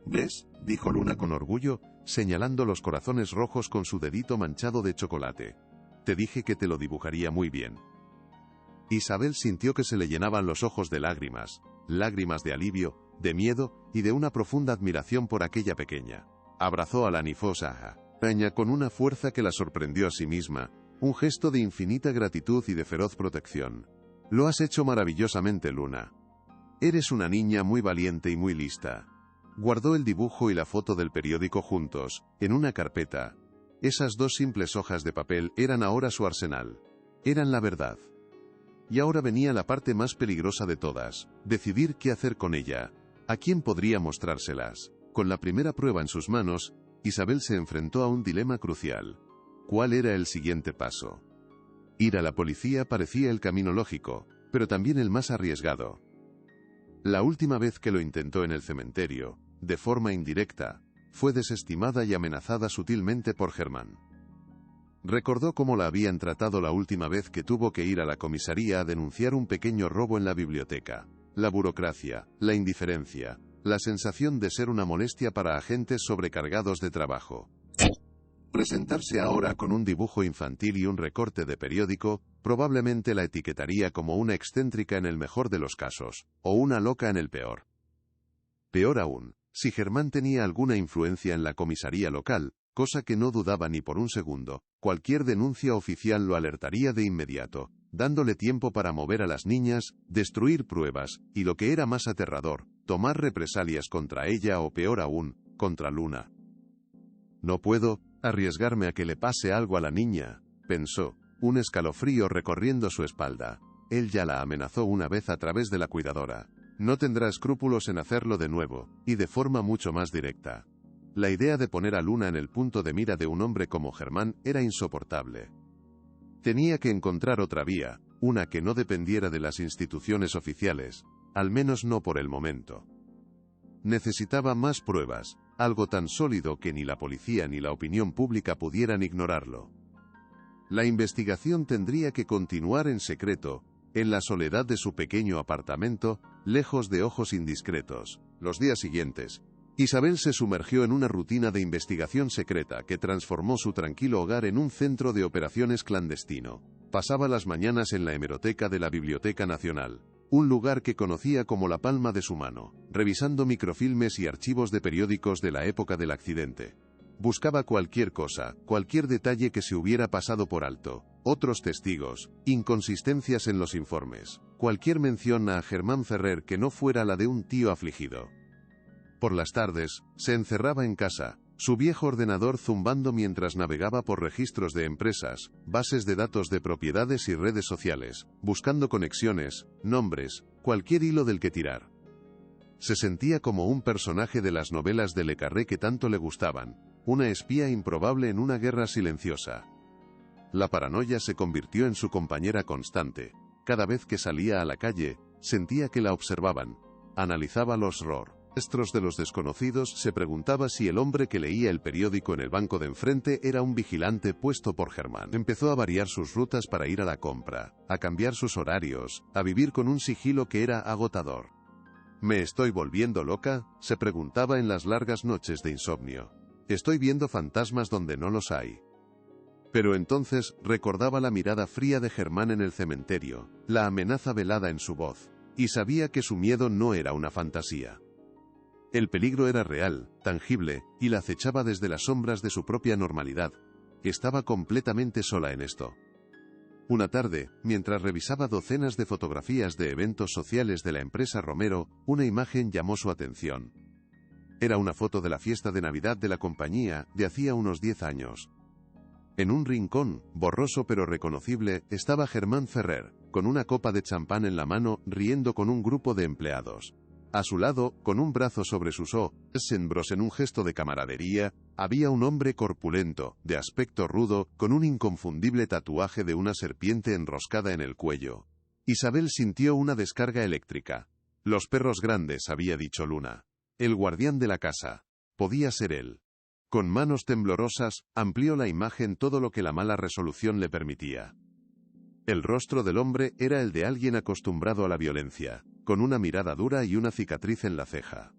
«¿Ves?», dijo Luna con orgullo, señalando los corazones rojos con su dedito manchado de chocolate. «Te dije que te lo dibujaría muy bien». Isabel sintió que se le llenaban los ojos de lágrimas, lágrimas de alivio, de miedo y de una profunda admiración por aquella pequeña. Abrazó a la nifosa araña con una fuerza que la sorprendió a sí misma, un gesto de infinita gratitud y de feroz protección. «Lo has hecho maravillosamente, Luna. Eres una niña muy valiente y muy lista». Guardó el dibujo y la foto del periódico juntos, en una carpeta. Esas dos simples hojas de papel eran ahora su arsenal. Eran la verdad. Y ahora venía la parte más peligrosa de todas, decidir qué hacer con ella. ¿A quién podría mostrárselas? Con la primera prueba en sus manos, Isabel se enfrentó a un dilema crucial. ¿Cuál era el siguiente paso? Ir a la policía parecía el camino lógico, pero también el más arriesgado. La última vez que lo intentó en el cementerio, de forma indirecta, fue desestimada y amenazada sutilmente por Germán. Recordó cómo la habían tratado la última vez que tuvo que ir a la comisaría a denunciar un pequeño robo en la biblioteca. La burocracia, la indiferencia, la sensación de ser una molestia para agentes sobrecargados de trabajo. Presentarse ahora con un dibujo infantil y un recorte de periódico, probablemente la etiquetaría como una excéntrica en el mejor de los casos, o una loca en el peor. Peor aún, si Germán tenía alguna influencia en la comisaría local, cosa que no dudaba ni por un segundo, cualquier denuncia oficial lo alertaría de inmediato, dándole tiempo para mover a las niñas, destruir pruebas, y lo que era más aterrador, tomar represalias contra ella o peor aún, contra Luna. «No puedo arriesgarme a que le pase algo a la niña», pensó, un escalofrío recorriendo su espalda. Él ya la amenazó una vez a través de la cuidadora. No tendrá escrúpulos en hacerlo de nuevo, y de forma mucho más directa. La idea de poner a Luna en el punto de mira de un hombre como Germán era insoportable. Tenía que encontrar otra vía, una que no dependiera de las instituciones oficiales, al menos no por el momento. Necesitaba más pruebas, algo tan sólido que ni la policía ni la opinión pública pudieran ignorarlo. La investigación tendría que continuar en secreto, en la soledad de su pequeño apartamento, lejos de ojos indiscretos. Los días siguientes, Isabel se sumergió en una rutina de investigación secreta que transformó su tranquilo hogar en un centro de operaciones clandestino. Pasaba las mañanas en la hemeroteca de la Biblioteca Nacional. un lugar que conocía como la palma de su mano, revisando microfilmes y archivos de periódicos de la época del accidente. Buscaba cualquier cosa, cualquier detalle que se hubiera pasado por alto, otros testigos, inconsistencias en los informes, cualquier mención a Germán Ferrer que no fuera la de un tío afligido. Por las tardes, se encerraba en casa, su viejo ordenador zumbando mientras navegaba por registros de empresas, bases de datos de propiedades y redes sociales, buscando conexiones, nombres, cualquier hilo del que tirar. Se sentía como un personaje de las novelas de Le Carré que tanto le gustaban, una espía improbable en una guerra silenciosa. La paranoia se convirtió en su compañera constante. Cada vez que salía a la calle, sentía que la observaban. Analizaba los rostros de los desconocidos, se preguntaba si el hombre que leía el periódico en el banco de enfrente era un vigilante puesto por Germán. Empezó a variar sus rutas para ir a la compra, a cambiar sus horarios, a vivir con un sigilo que era agotador. ¿Me estoy volviendo loca?, se preguntaba en las largas noches de insomnio. ¿Estoy viendo fantasmas donde no los hay? Pero entonces recordaba la mirada fría de Germán en el cementerio, la amenaza velada en su voz, y sabía que su miedo no era una fantasía. El peligro era real, tangible, y la acechaba desde las sombras de su propia normalidad. Estaba completamente sola en esto. Una tarde, mientras revisaba docenas de fotografías de eventos sociales de la empresa Romero, una imagen llamó su atención. Era una foto de la fiesta de Navidad de la compañía, de hacía unos 10 años. En un rincón, borroso pero reconocible, estaba Germán Ferrer, con una copa de champán en la mano, riendo con un grupo de empleados. A su lado, con un brazo sobre sus hombros en un gesto de camaradería, había un hombre corpulento, de aspecto rudo, con un inconfundible tatuaje de una serpiente enroscada en el cuello. Isabel sintió una descarga eléctrica. Los perros grandes, había dicho Luna. El guardián de la casa. Podía ser él. Con manos temblorosas, amplió la imagen todo lo que la mala resolución le permitía. El rostro del hombre era el de alguien acostumbrado a la violencia, con una mirada dura y una cicatriz en la ceja.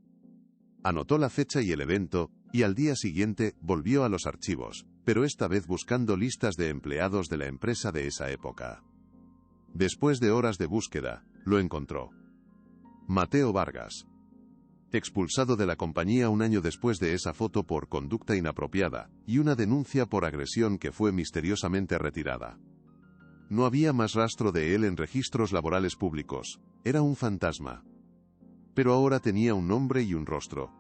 Anotó la fecha y el evento, y al día siguiente volvió a los archivos, pero esta vez buscando listas de empleados de la empresa de esa época. Después de horas de búsqueda, lo encontró. Mateo Vargas. Expulsado de la compañía un año después de esa foto por conducta inapropiada, y una denuncia por agresión que fue misteriosamente retirada. No había más rastro de él en registros laborales públicos. Era un fantasma. Pero ahora tenía un nombre y un rostro.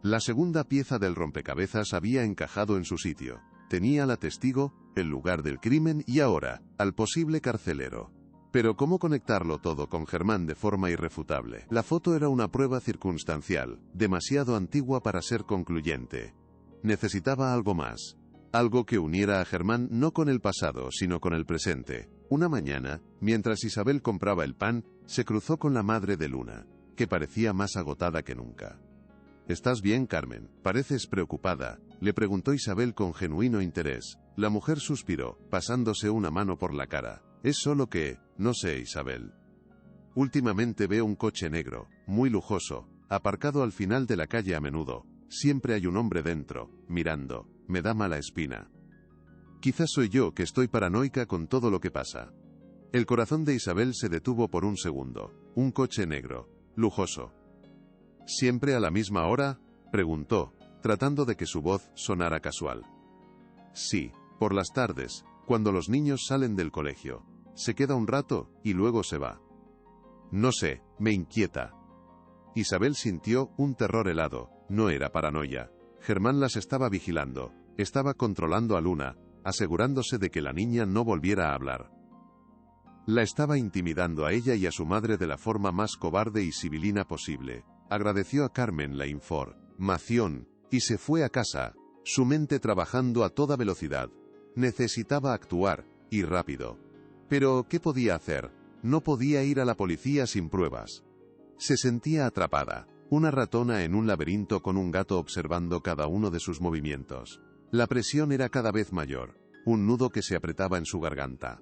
La segunda pieza del rompecabezas había encajado en su sitio. Tenía la testigo, el lugar del crimen y ahora, al posible carcelero. Pero ¿cómo conectarlo todo con Germán de forma irrefutable? La foto era una prueba circunstancial, demasiado antigua para ser concluyente. Necesitaba algo más. Algo que uniera a Germán no con el pasado, sino con el presente. Una mañana, mientras Isabel compraba el pan, se cruzó con la madre de Luna, que parecía más agotada que nunca. ¿Estás bien, Carmen? Pareces preocupada, le preguntó Isabel con genuino interés. La mujer suspiró, pasándose una mano por la cara. Es solo que, no sé, Isabel. Últimamente veo un coche negro, muy lujoso, aparcado al final de la calle a menudo. Siempre hay un hombre dentro, mirando. Me da mala espina. Quizás soy yo que estoy paranoica con todo lo que pasa. El corazón de Isabel se detuvo por un segundo. Un coche negro, lujoso. ¿Siempre a la misma hora?, preguntó, tratando de que su voz sonara casual. Sí, por las tardes, cuando los niños salen del colegio. Se queda un rato, y luego se va. No sé, me inquieta. Isabel sintió un terror helado. No era paranoia. Germán las estaba vigilando. Estaba controlando a Luna, asegurándose de que la niña no volviera a hablar. La estaba intimidando a ella y a su madre de la forma más cobarde y sibilina posible. Agradeció a Carmen la información, y se fue a casa, su mente trabajando a toda velocidad. Necesitaba actuar, y rápido. Pero, ¿qué podía hacer? No podía ir a la policía sin pruebas. Se sentía atrapada, una ratona en un laberinto con un gato observando cada uno de sus movimientos. La presión era cada vez mayor, un nudo que se apretaba en su garganta.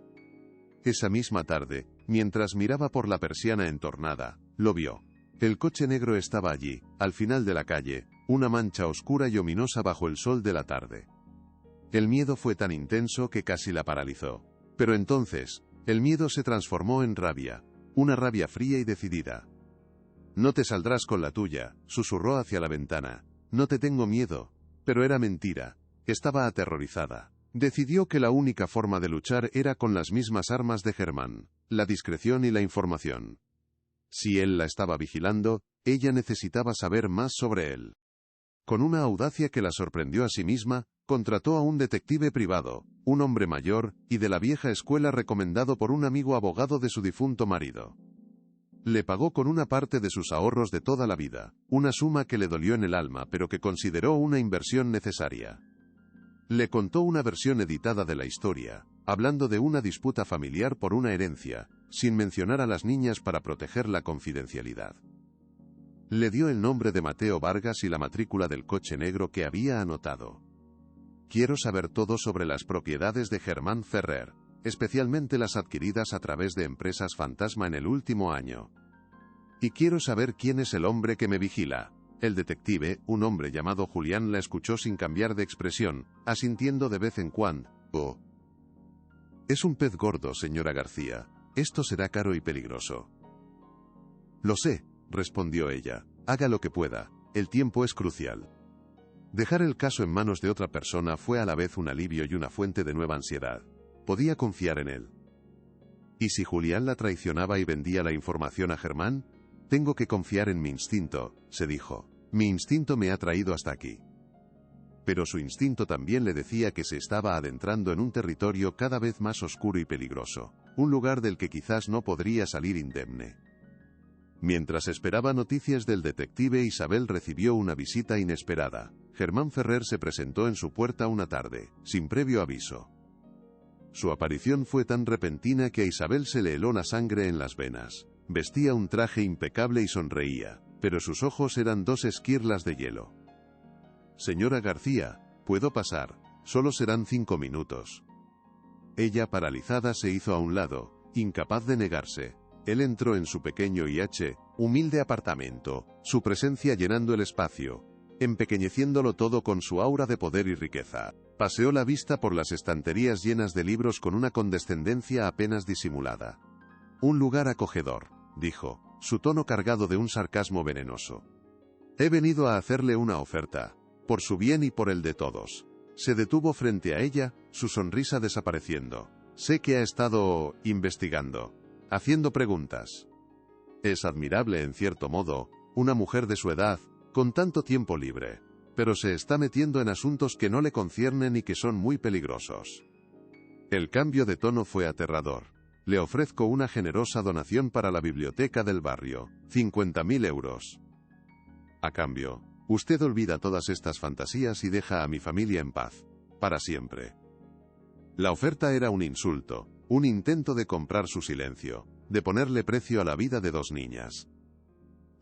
Esa misma tarde, mientras miraba por la persiana entornada, lo vio. El coche negro estaba allí, al final de la calle, una mancha oscura y ominosa bajo el sol de la tarde. El miedo fue tan intenso que casi la paralizó. Pero entonces, el miedo se transformó en rabia, una rabia fría y decidida. «No te saldrás con la tuya», susurró hacia la ventana. «No te tengo miedo». Pero era mentira. Estaba aterrorizada. Decidió que la única forma de luchar era con las mismas armas de Germán, la discreción y la información. Si él la estaba vigilando, ella necesitaba saber más sobre él. Con una audacia que la sorprendió a sí misma, contrató a un detective privado, un hombre mayor, y de la vieja escuela recomendado por un amigo abogado de su difunto marido. Le pagó con una parte de sus ahorros de toda la vida, una suma que le dolió en el alma pero que consideró una inversión necesaria. Le contó una versión editada de la historia, hablando de una disputa familiar por una herencia, sin mencionar a las niñas para proteger la confidencialidad. Le dio el nombre de Mateo Vargas y la matrícula del coche negro que había anotado. «Quiero saber todo sobre las propiedades de Germán Ferrer, especialmente las adquiridas a través de empresas fantasma en el último año. Y quiero saber quién es el hombre que me vigila». El detective, un hombre llamado Julián, la escuchó sin cambiar de expresión, asintiendo de vez en cuando. «Oh. Es un pez gordo, señora García. Esto será caro y peligroso». «Lo sé», respondió ella. «Haga lo que pueda. El tiempo es crucial». Dejar el caso en manos de otra persona fue a la vez un alivio y una fuente de nueva ansiedad. Podía confiar en él. ¿Y si Julián la traicionaba y vendía la información a Germán? «Tengo que confiar en mi instinto», se dijo. «Mi instinto me ha traído hasta aquí». Pero su instinto también le decía que se estaba adentrando en un territorio cada vez más oscuro y peligroso, un lugar del que quizás no podría salir indemne. Mientras esperaba noticias del detective, Isabel recibió una visita inesperada. Germán Ferrer se presentó en su puerta una tarde, sin previo aviso. Su aparición fue tan repentina que a Isabel se le heló la sangre en las venas. Vestía un traje impecable y sonreía, pero sus ojos eran dos esquirlas de hielo. «Señora García, ¿puedo pasar? Solo serán 5 minutos». Ella, paralizada, se hizo a un lado, incapaz de negarse. Él entró en su pequeño y humilde apartamento, su presencia llenando el espacio, empequeñeciéndolo todo con su aura de poder y riqueza. Paseó la vista por las estanterías llenas de libros con una condescendencia apenas disimulada. «Un lugar acogedor», dijo, su tono cargado de un sarcasmo venenoso. «He venido a hacerle una oferta, por su bien y por el de todos». Se detuvo frente a ella, su sonrisa desapareciendo. «Sé que ha estado investigando, haciendo preguntas. Es admirable en cierto modo, una mujer de su edad, con tanto tiempo libre, pero se está metiendo en asuntos que no le conciernen y que son muy peligrosos». El cambio de tono fue aterrador. «Le ofrezco una generosa donación para la biblioteca del barrio, 50.000 euros. A cambio, usted olvida todas estas fantasías y deja a mi familia en paz, para siempre». La oferta era un insulto, un intento de comprar su silencio, de ponerle precio a la vida de 2 niñas.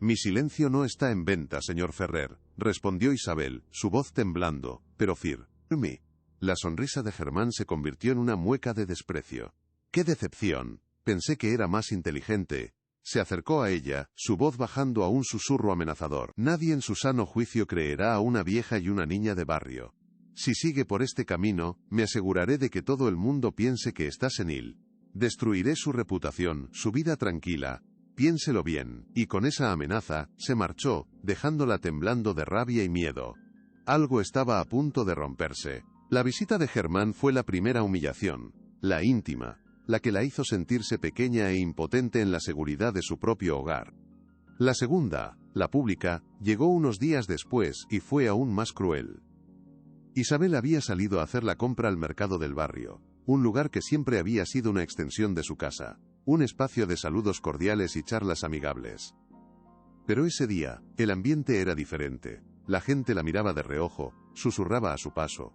«Mi silencio no está en venta, señor Ferrer», respondió Isabel, su voz temblando, pero firme. La sonrisa de Germán se convirtió en una mueca de desprecio. «¡Qué decepción! Pensé que era más inteligente». Se acercó a ella, su voz bajando a un susurro amenazador. «Nadie en su sano juicio creerá a una vieja y una niña de barrio. Si sigue por este camino, me aseguraré de que todo el mundo piense que está senil. Destruiré su reputación, su vida tranquila. Piénselo bien». Y con esa amenaza, se marchó, dejándola temblando de rabia y miedo. Algo estaba a punto de romperse. La visita de Germán fue la primera humillación, la íntima, la que la hizo sentirse pequeña e impotente en la seguridad de su propio hogar. La segunda, la pública, llegó unos días después y fue aún más cruel. Isabel había salido a hacer la compra al mercado del barrio, un lugar que siempre había sido una extensión de su casa, un espacio de saludos cordiales y charlas amigables. Pero ese día, el ambiente era diferente. La gente la miraba de reojo, susurraba a su paso.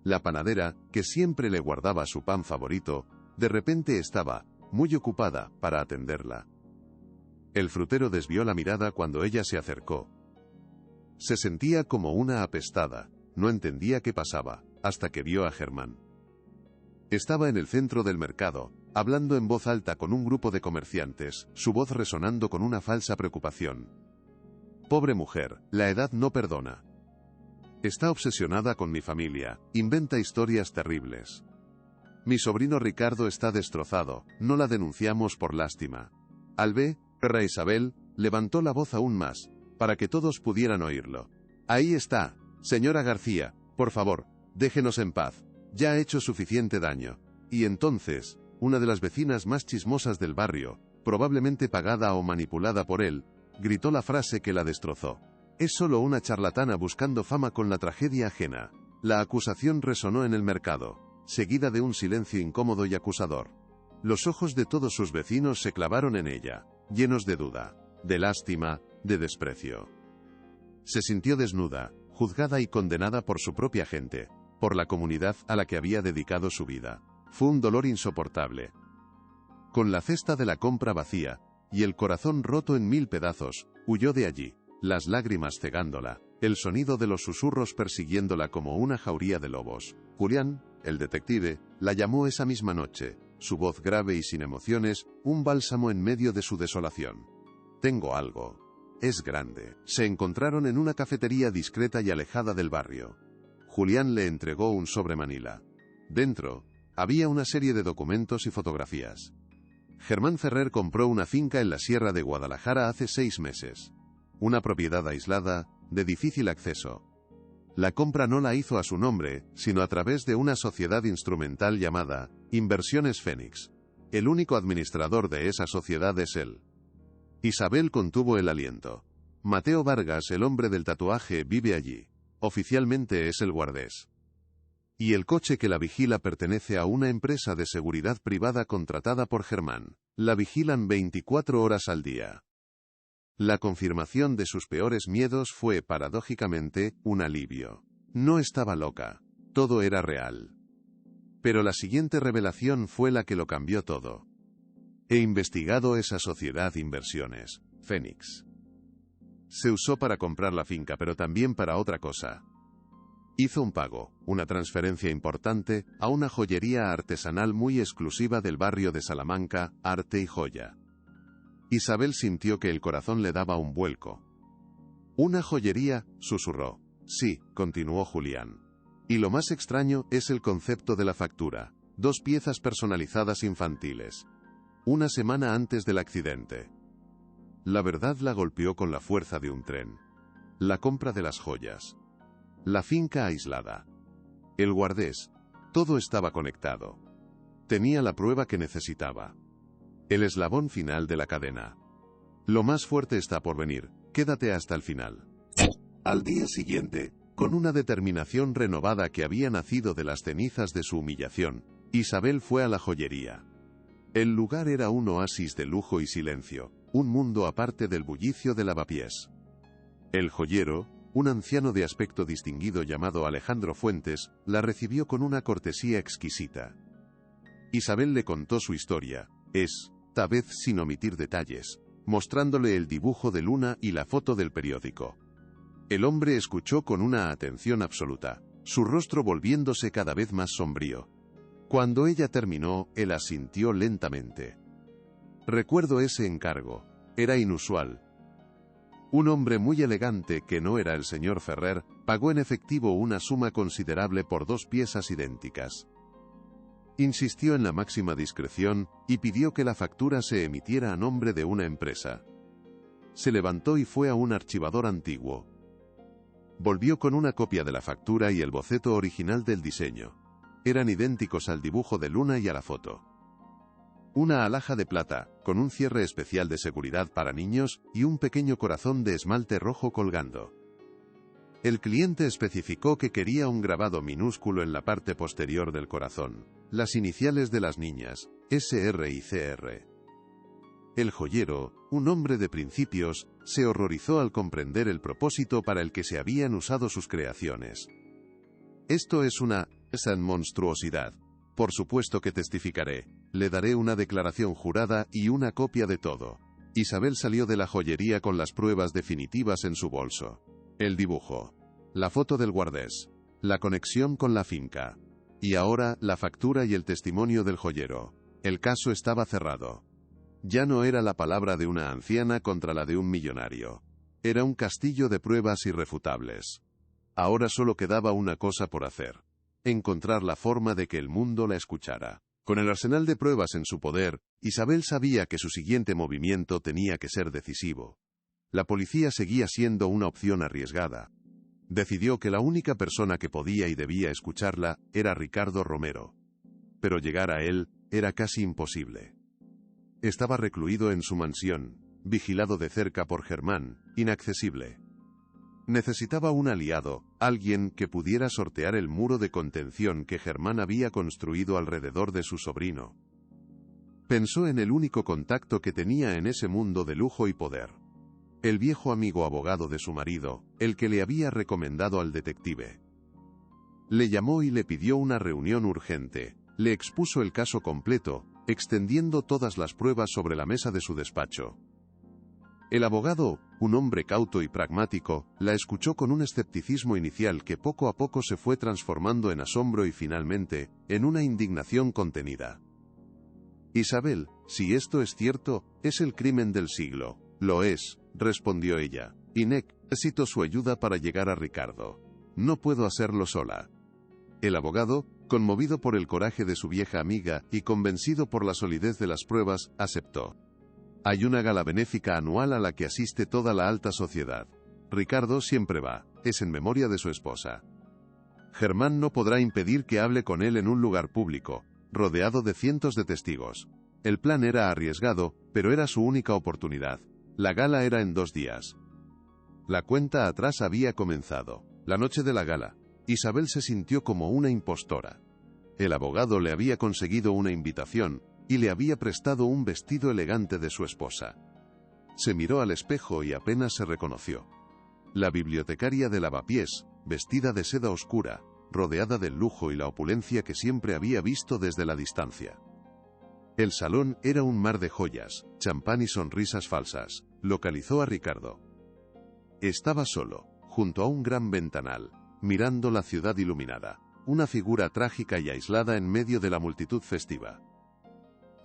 La panadera, que siempre le guardaba su pan favorito, de repente estaba muy ocupada para atenderla. El frutero desvió la mirada cuando ella se acercó. Se sentía como una apestada, no entendía qué pasaba, hasta que vio a Germán. Estaba en el centro del mercado, hablando en voz alta con un grupo de comerciantes, su voz resonando con una falsa preocupación. «Pobre mujer, la edad no perdona. Está obsesionada con mi familia, inventa historias terribles. Mi sobrino Ricardo está destrozado, no la denunciamos por lástima. Al ver a Isabel, levantó la voz aún más, para que todos pudieran oírlo. Ahí está, señora García, por favor, déjenos en paz, ya ha hecho suficiente daño. Y entonces, una de las vecinas más chismosas del barrio, probablemente pagada o manipulada por él, gritó la frase que la destrozó. Es solo una charlatana buscando fama con la tragedia ajena. La acusación resonó en el mercado, seguida de un silencio incómodo y acusador. Los ojos de todos sus vecinos se clavaron en ella, llenos de duda, de lástima, de desprecio. Se sintió desnuda, juzgada y condenada por su propia gente, por la comunidad a la que había dedicado su vida. Fue un dolor insoportable. Con la cesta de la compra vacía, y el corazón roto en 1000 pedazos, huyó de allí, las lágrimas cegándola, el sonido de los susurros persiguiéndola como una jauría de lobos. Julián, el detective, la llamó esa misma noche, su voz grave y sin emociones, un bálsamo en medio de su desolación. Tengo algo. Es grande. Se encontraron en una cafetería discreta y alejada del barrio. Julián le entregó un sobre manila. Dentro, había una serie de documentos y fotografías. Germán Ferrer compró una finca en la Sierra de Guadalajara hace 6 meses. Una propiedad aislada, de difícil acceso. La compra no la hizo a su nombre, sino a través de una sociedad instrumental llamada Inversiones Fénix. El único administrador de esa sociedad es él. Isabel contuvo el aliento. Mateo Vargas, el hombre del tatuaje, vive allí. Oficialmente es el guardés. Y el coche que la vigila pertenece a una empresa de seguridad privada contratada por Germán. La vigilan 24 horas al día. La confirmación de sus peores miedos fue, paradójicamente, un alivio. No estaba loca. Todo era real. Pero la siguiente revelación fue la que lo cambió todo. He investigado esa sociedad Inversiones Fénix. Se usó para comprar la finca, pero también para otra cosa. Hizo un pago, una transferencia importante, a una joyería artesanal muy exclusiva del barrio de Salamanca, Arte y Joya. Isabel sintió que el corazón le daba un vuelco. «¿Una joyería?», susurró. «Sí», continuó Julián. «Y lo más extraño es el concepto de la factura. 2 piezas personalizadas infantiles. Una semana antes del accidente». La verdad la golpeó con la fuerza de un tren. La compra de las joyas. La finca aislada. El guardés. Todo estaba conectado. Tenía la prueba que necesitaba. El eslabón final de la cadena. Lo más fuerte está por venir, quédate hasta el final. Al día siguiente, con una determinación renovada que había nacido de las cenizas de su humillación, Isabel fue a la joyería. El lugar era un oasis de lujo y silencio, un mundo aparte del bullicio de lavapiés. El joyero, un anciano de aspecto distinguido llamado Alejandro Fuentes, la recibió con una cortesía exquisita. Isabel le contó su historia, esta vez sin omitir detalles, mostrándole el dibujo de Luna y la foto del periódico. El hombre escuchó con una atención absoluta, su rostro volviéndose cada vez más sombrío. Cuando ella terminó, él asintió lentamente. Recuerdo ese encargo. Era inusual. Un hombre muy elegante, que no era el señor Ferrer, pagó en efectivo una suma considerable por 2 piezas idénticas. Insistió en la máxima discreción, y pidió que la factura se emitiera a nombre de una empresa. Se levantó y fue a un archivador antiguo. Volvió con una copia de la factura y el boceto original del diseño. Eran idénticos al dibujo de Luna y a la foto. Una alhaja de plata, con un cierre especial de seguridad para niños, y un pequeño corazón de esmalte rojo colgando. El cliente especificó que quería un grabado minúsculo en la parte posterior del corazón, las iniciales de las niñas, SR y CR. El joyero, un hombre de principios, se horrorizó al comprender el propósito para el que se habían usado sus creaciones. «Esto es una monstruosidad. Por supuesto que testificaré. Le daré una declaración jurada y una copia de todo». Isabel salió de la joyería con las pruebas definitivas en su bolso. El dibujo. La foto del guardés. La conexión con la finca. Y ahora, la factura y el testimonio del joyero. El caso estaba cerrado. Ya no era la palabra de una anciana contra la de un millonario. Era un castillo de pruebas irrefutables. Ahora solo quedaba una cosa por hacer. encontrar la forma de que el mundo la escuchara. Con el arsenal de pruebas en su poder, Isabel sabía que su siguiente movimiento tenía que ser decisivo. La policía seguía siendo una opción arriesgada. Decidió que la única persona que podía y debía escucharla era Ricardo Romero. Pero llegar a él era casi imposible. Estaba recluido en su mansión, vigilado de cerca por Germán, inaccesible. Necesitaba un aliado, alguien que pudiera sortear el muro de contención que Germán había construido alrededor de su sobrino. Pensó en el único contacto que tenía en ese mundo de lujo y poder. El viejo amigo abogado de su marido, el que le había recomendado al detective. Le llamó y le pidió una reunión urgente, le expuso el caso completo, extendiendo todas las pruebas sobre la mesa de su despacho. El abogado, un hombre cauto y pragmático, la escuchó con un escepticismo inicial que poco a poco se fue transformando en asombro y finalmente, en una indignación contenida. Isabel, si esto es cierto, es el crimen del siglo. Lo es, respondió ella, y necesito su ayuda para llegar a Ricardo. No puedo hacerlo sola. El abogado, conmovido por el coraje de su vieja amiga y convencido por la solidez de las pruebas, aceptó. Hay una gala benéfica anual a la que asiste toda la alta sociedad. Ricardo siempre va, es en memoria de su esposa. Germán no podrá impedir que hable con él en un lugar público, rodeado de cientos de testigos. El plan era arriesgado, pero era su única oportunidad. La gala era en 2 días. La cuenta atrás había comenzado. La noche de la gala, Isabel se sintió como una impostora. El abogado le había conseguido una invitación, y le había prestado un vestido elegante de su esposa. Se miró al espejo y apenas se reconoció. La bibliotecaria de Lavapiés, vestida de seda oscura, rodeada del lujo y la opulencia que siempre había visto desde la distancia. El salón era un mar de joyas, champán y sonrisas falsas. Localizó a Ricardo. Estaba solo, junto a un gran ventanal, mirando la ciudad iluminada, una figura trágica y aislada en medio de la multitud festiva.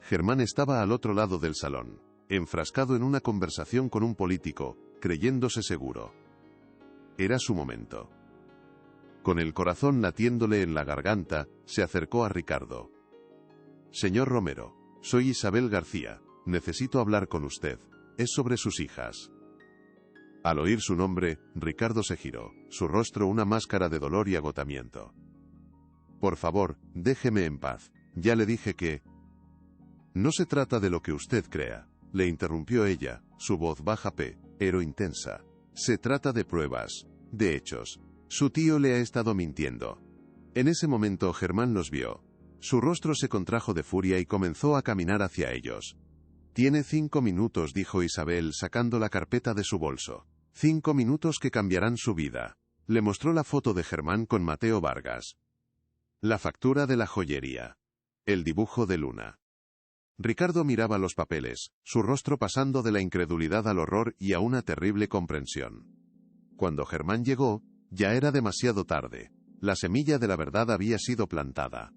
Germán estaba al otro lado del salón, enfrascado en una conversación con un político, creyéndose seguro. Era su momento. Con el corazón latiéndole en la garganta, se acercó a Ricardo. Señor Romero, soy Isabel García, necesito hablar con usted, es sobre sus hijas. Al oír su nombre, Ricardo se giró, su rostro una máscara de dolor y agotamiento. Por favor, déjeme en paz, ya le dije que... No se trata de lo que usted crea, le interrumpió ella, su voz baja pero intensa. Se trata de pruebas, de hechos. Su tío le ha estado mintiendo. En ese momento Germán los vio. Su rostro se contrajo de furia y comenzó a caminar hacia ellos. Tiene 5 minutos, dijo Isabel sacando la carpeta de su bolso. 5 minutos que cambiarán su vida. Le mostró la foto de Germán con Mateo Vargas. La factura de la joyería. El dibujo de Luna. Ricardo miraba los papeles, su rostro pasando de la incredulidad al horror y a una terrible comprensión. Cuando Germán llegó, ya era demasiado tarde. La semilla de la verdad había sido plantada.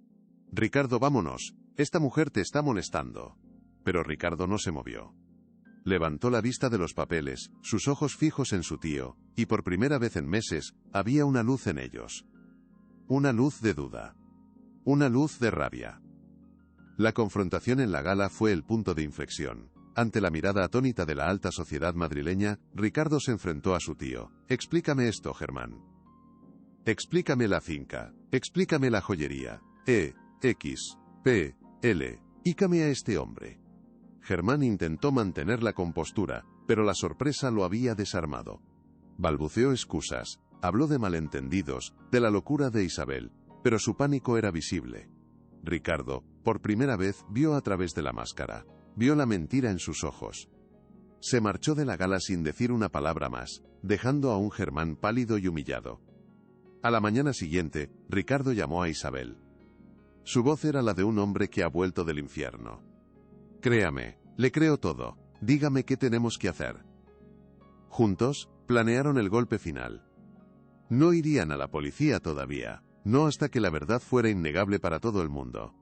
Ricardo, vámonos, esta mujer te está molestando. Pero Ricardo no se movió. Levantó la vista de los papeles, sus ojos fijos en su tío, y por primera vez en meses, había una luz en ellos. Una luz de duda. Una luz de rabia. La confrontación en la gala fue el punto de inflexión. Ante la mirada atónita de la alta sociedad madrileña, Ricardo se enfrentó a su tío. Explícame esto, Germán. Explícame la finca. Explícame la joyería. X, P, L. Ícame a este hombre. Germán intentó mantener la compostura, pero la sorpresa lo había desarmado. Balbuceó excusas, habló de malentendidos, de la locura de Isabel, pero su pánico era visible. Ricardo, por primera vez, vio a través de la máscara, vio la mentira en sus ojos. Se marchó de la gala sin decir una palabra más, dejando a un Germán pálido y humillado. A la mañana siguiente, Ricardo llamó a Isabel. Su voz era la de un hombre que ha vuelto del infierno. Créame, le creo todo, dígame qué tenemos que hacer. Juntos, planearon el golpe final. No irían a la policía todavía, no hasta que la verdad fuera innegable para todo el mundo.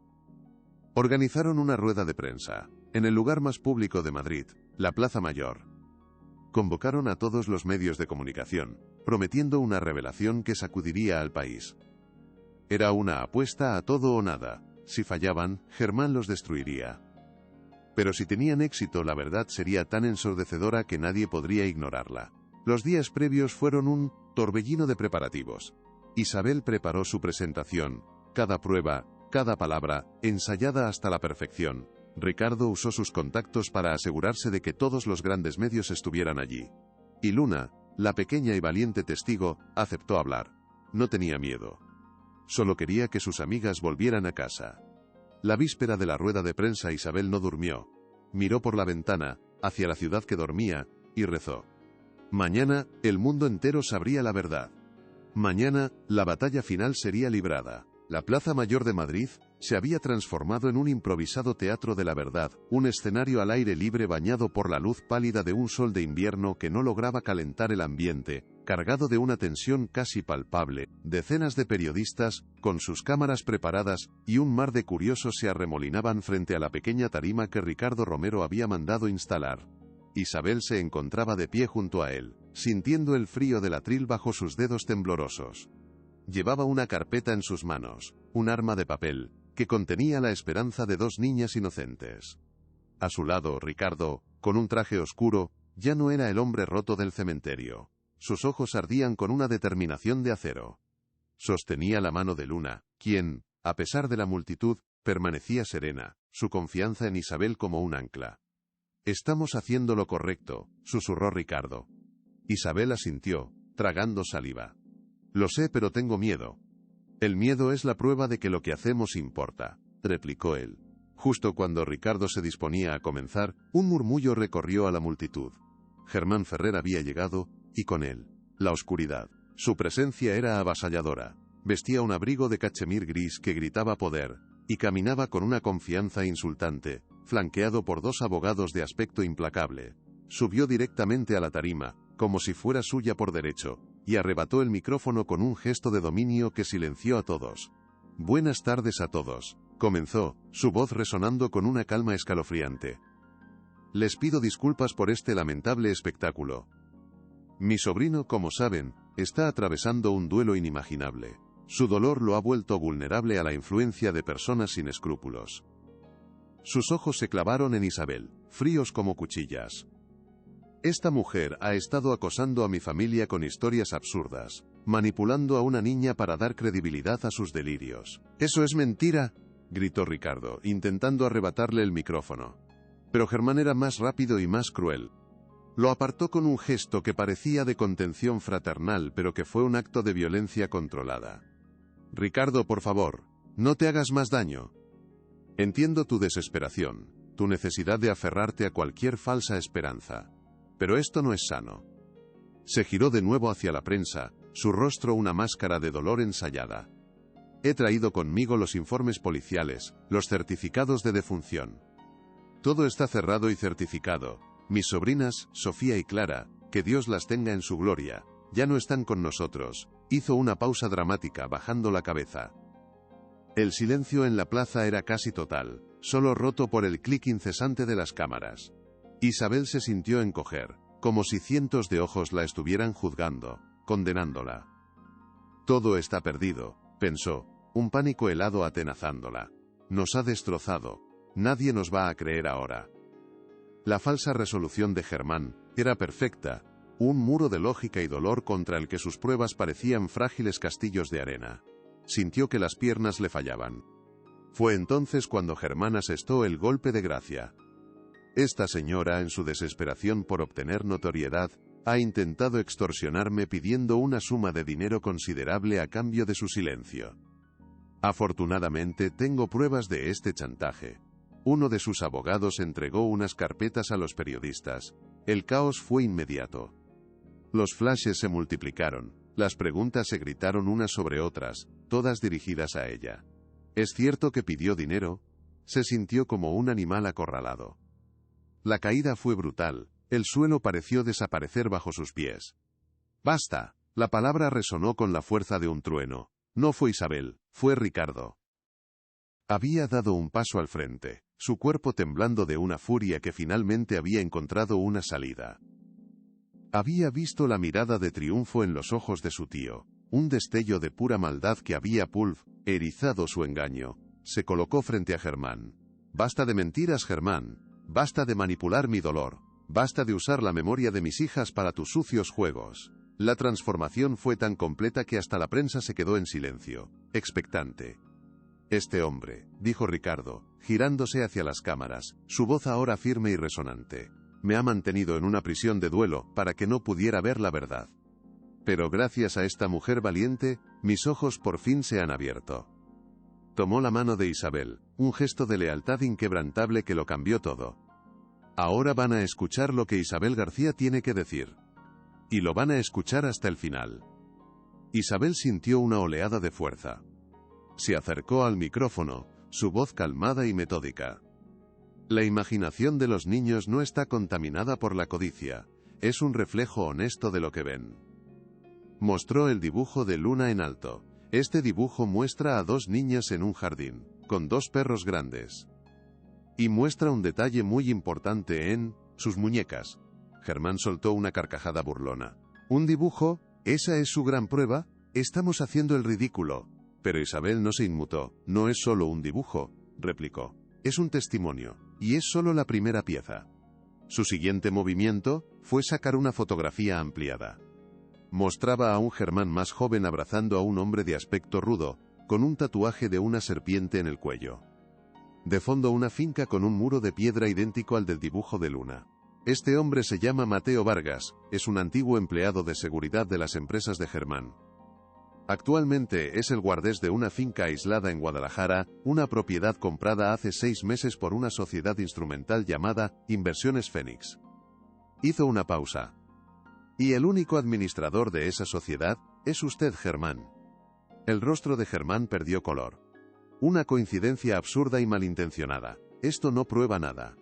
Organizaron una rueda de prensa, en el lugar más público de Madrid, la Plaza Mayor. Convocaron a todos los medios de comunicación, prometiendo una revelación que sacudiría al país. Era una apuesta a todo o nada. Si fallaban, Germán los destruiría. Pero si tenían éxito, la verdad sería tan ensordecedora que nadie podría ignorarla. Los días previos fueron un torbellino de preparativos. Isabel preparó su presentación, cada prueba, cada palabra, ensayada hasta la perfección. Ricardo usó sus contactos para asegurarse de que todos los grandes medios estuvieran allí. Y Luna, la pequeña y valiente testigo, aceptó hablar. No tenía miedo. Solo quería que sus amigas volvieran a casa. La víspera de la rueda de prensa, Isabel no durmió. Miró por la ventana, hacia la ciudad que dormía, y rezó. Mañana, el mundo entero sabría la verdad. Mañana, la batalla final sería librada. La Plaza Mayor de Madrid se había transformado en un improvisado teatro de la verdad, un escenario al aire libre bañado por la luz pálida de un sol de invierno que no lograba calentar el ambiente, cargado de una tensión casi palpable. Decenas de periodistas, con sus cámaras preparadas, y un mar de curiosos se arremolinaban frente a la pequeña tarima que Ricardo Romero había mandado instalar. Isabel se encontraba de pie junto a él, sintiendo el frío del atril bajo sus dedos temblorosos. Llevaba una carpeta en sus manos, un arma de papel, que contenía la esperanza de dos niñas inocentes. A su lado, Ricardo, con un traje oscuro, ya no era el hombre roto del cementerio. Sus ojos ardían con una determinación de acero. Sostenía la mano de Luna, quien, a pesar de la multitud, permanecía serena, su confianza en Isabel como un ancla. «Estamos haciendo lo correcto», susurró Ricardo. Isabel asintió, tragando saliva. «Lo sé, pero tengo miedo». «El miedo es la prueba de que lo que hacemos importa», replicó él. Justo cuando Ricardo se disponía a comenzar, un murmullo recorrió a la multitud. Germán Ferrer había llegado, y con él, la oscuridad. Su presencia era avasalladora. Vestía un abrigo de cachemir gris que gritaba poder, y caminaba con una confianza insultante, flanqueado por dos abogados de aspecto implacable. Subió directamente a la tarima, como si fuera suya por derecho, y arrebató el micrófono con un gesto de dominio que silenció a todos. «Buenas tardes a todos», comenzó, su voz resonando con una calma escalofriante. «Les pido disculpas por este lamentable espectáculo. Mi sobrino, como saben, está atravesando un duelo inimaginable. Su dolor lo ha vuelto vulnerable a la influencia de personas sin escrúpulos». Sus ojos se clavaron en Isabel, fríos como cuchillas. «Esta mujer ha estado acosando a mi familia con historias absurdas, manipulando a una niña para dar credibilidad a sus delirios». «¡Eso es mentira!», gritó Ricardo, intentando arrebatarle el micrófono. Pero Germán era más rápido y más cruel. Lo apartó con un gesto que parecía de contención fraternal, pero que fue un acto de violencia controlada. «Ricardo, por favor, no te hagas más daño. Entiendo tu desesperación, tu necesidad de aferrarte a cualquier falsa esperanza. Pero esto no es sano». Se giró de nuevo hacia la prensa, su rostro una máscara de dolor ensayada. «He traído conmigo los informes policiales, los certificados de defunción. Todo está cerrado y certificado. Mis sobrinas, Sofía y Clara, que Dios las tenga en su gloria, ya no están con nosotros». Hizo una pausa dramática bajando la cabeza. El silencio en la plaza era casi total, solo roto por el clic incesante de las cámaras. Isabel se sintió encoger, como si cientos de ojos la estuvieran juzgando, condenándola. «Todo está perdido», pensó, un pánico helado atenazándola. «Nos ha destrozado. Nadie nos va a creer ahora». La falsa resolución de Germán era perfecta, un muro de lógica y dolor contra el que sus pruebas parecían frágiles castillos de arena. Sintió que las piernas le fallaban. Fue entonces cuando Germán asestó el golpe de gracia. «Esta señora, en su desesperación por obtener notoriedad, ha intentado extorsionarme pidiendo una suma de dinero considerable a cambio de su silencio. Afortunadamente tengo pruebas de este chantaje». Uno de sus abogados entregó unas carpetas a los periodistas. El caos fue inmediato. Los flashes se multiplicaron, las preguntas se gritaron unas sobre otras, todas dirigidas a ella. «¿Es cierto que pidió dinero?». Se sintió como un animal acorralado. La caída fue brutal, el suelo pareció desaparecer bajo sus pies. «¡Basta!». La palabra resonó con la fuerza de un trueno. No fue Isabel, fue Ricardo. Había dado un paso al frente, su cuerpo temblando de una furia que finalmente había encontrado una salida. Había visto la mirada de triunfo en los ojos de su tío, un destello de pura maldad que había Erizado su engaño, se colocó frente a Germán. «Basta de mentiras, Germán. Basta de manipular mi dolor. Basta de usar la memoria de mis hijas para tus sucios juegos». La transformación fue tan completa que hasta la prensa se quedó en silencio, expectante. «Este hombre», dijo Ricardo, girándose hacia las cámaras, su voz ahora firme y resonante, «me ha mantenido en una prisión de duelo para que no pudiera ver la verdad. Pero gracias a esta mujer valiente, mis ojos por fin se han abierto». Tomó la mano de Isabel, un gesto de lealtad inquebrantable que lo cambió todo. Ahora van a escuchar lo que Isabel García tiene que decir. Y lo van a escuchar hasta el final. Isabel sintió una oleada de fuerza. Se acercó al micrófono, su voz calmada y metódica. La imaginación de los niños no está contaminada por la codicia, es un reflejo honesto de lo que ven. Mostró el dibujo de Luna en alto. Este dibujo muestra a dos niñas en un jardín, con dos perros grandes. Y muestra un detalle muy importante en sus muñecas. Germán soltó una carcajada burlona. ¿Un dibujo? ¿Esa es su gran prueba? Estamos haciendo el ridículo. Pero Isabel no se inmutó. No es solo un dibujo, replicó. Es un testimonio, y es solo la primera pieza. Su siguiente movimiento fue sacar una fotografía ampliada. Mostraba a un Germán más joven abrazando a un hombre de aspecto rudo, con un tatuaje de una serpiente en el cuello. De fondo una finca con un muro de piedra idéntico al del dibujo de Luna. Este hombre se llama Mateo Vargas, es un antiguo empleado de seguridad de las empresas de Germán. Actualmente es el guardés de una finca aislada en Guadalajara, una propiedad comprada hace 6 meses por una sociedad instrumental llamada Inversiones Fénix. Hizo una pausa. Y el único administrador de esa sociedad es usted, Germán. El rostro de Germán perdió color. Una coincidencia absurda y malintencionada. Esto no prueba nada.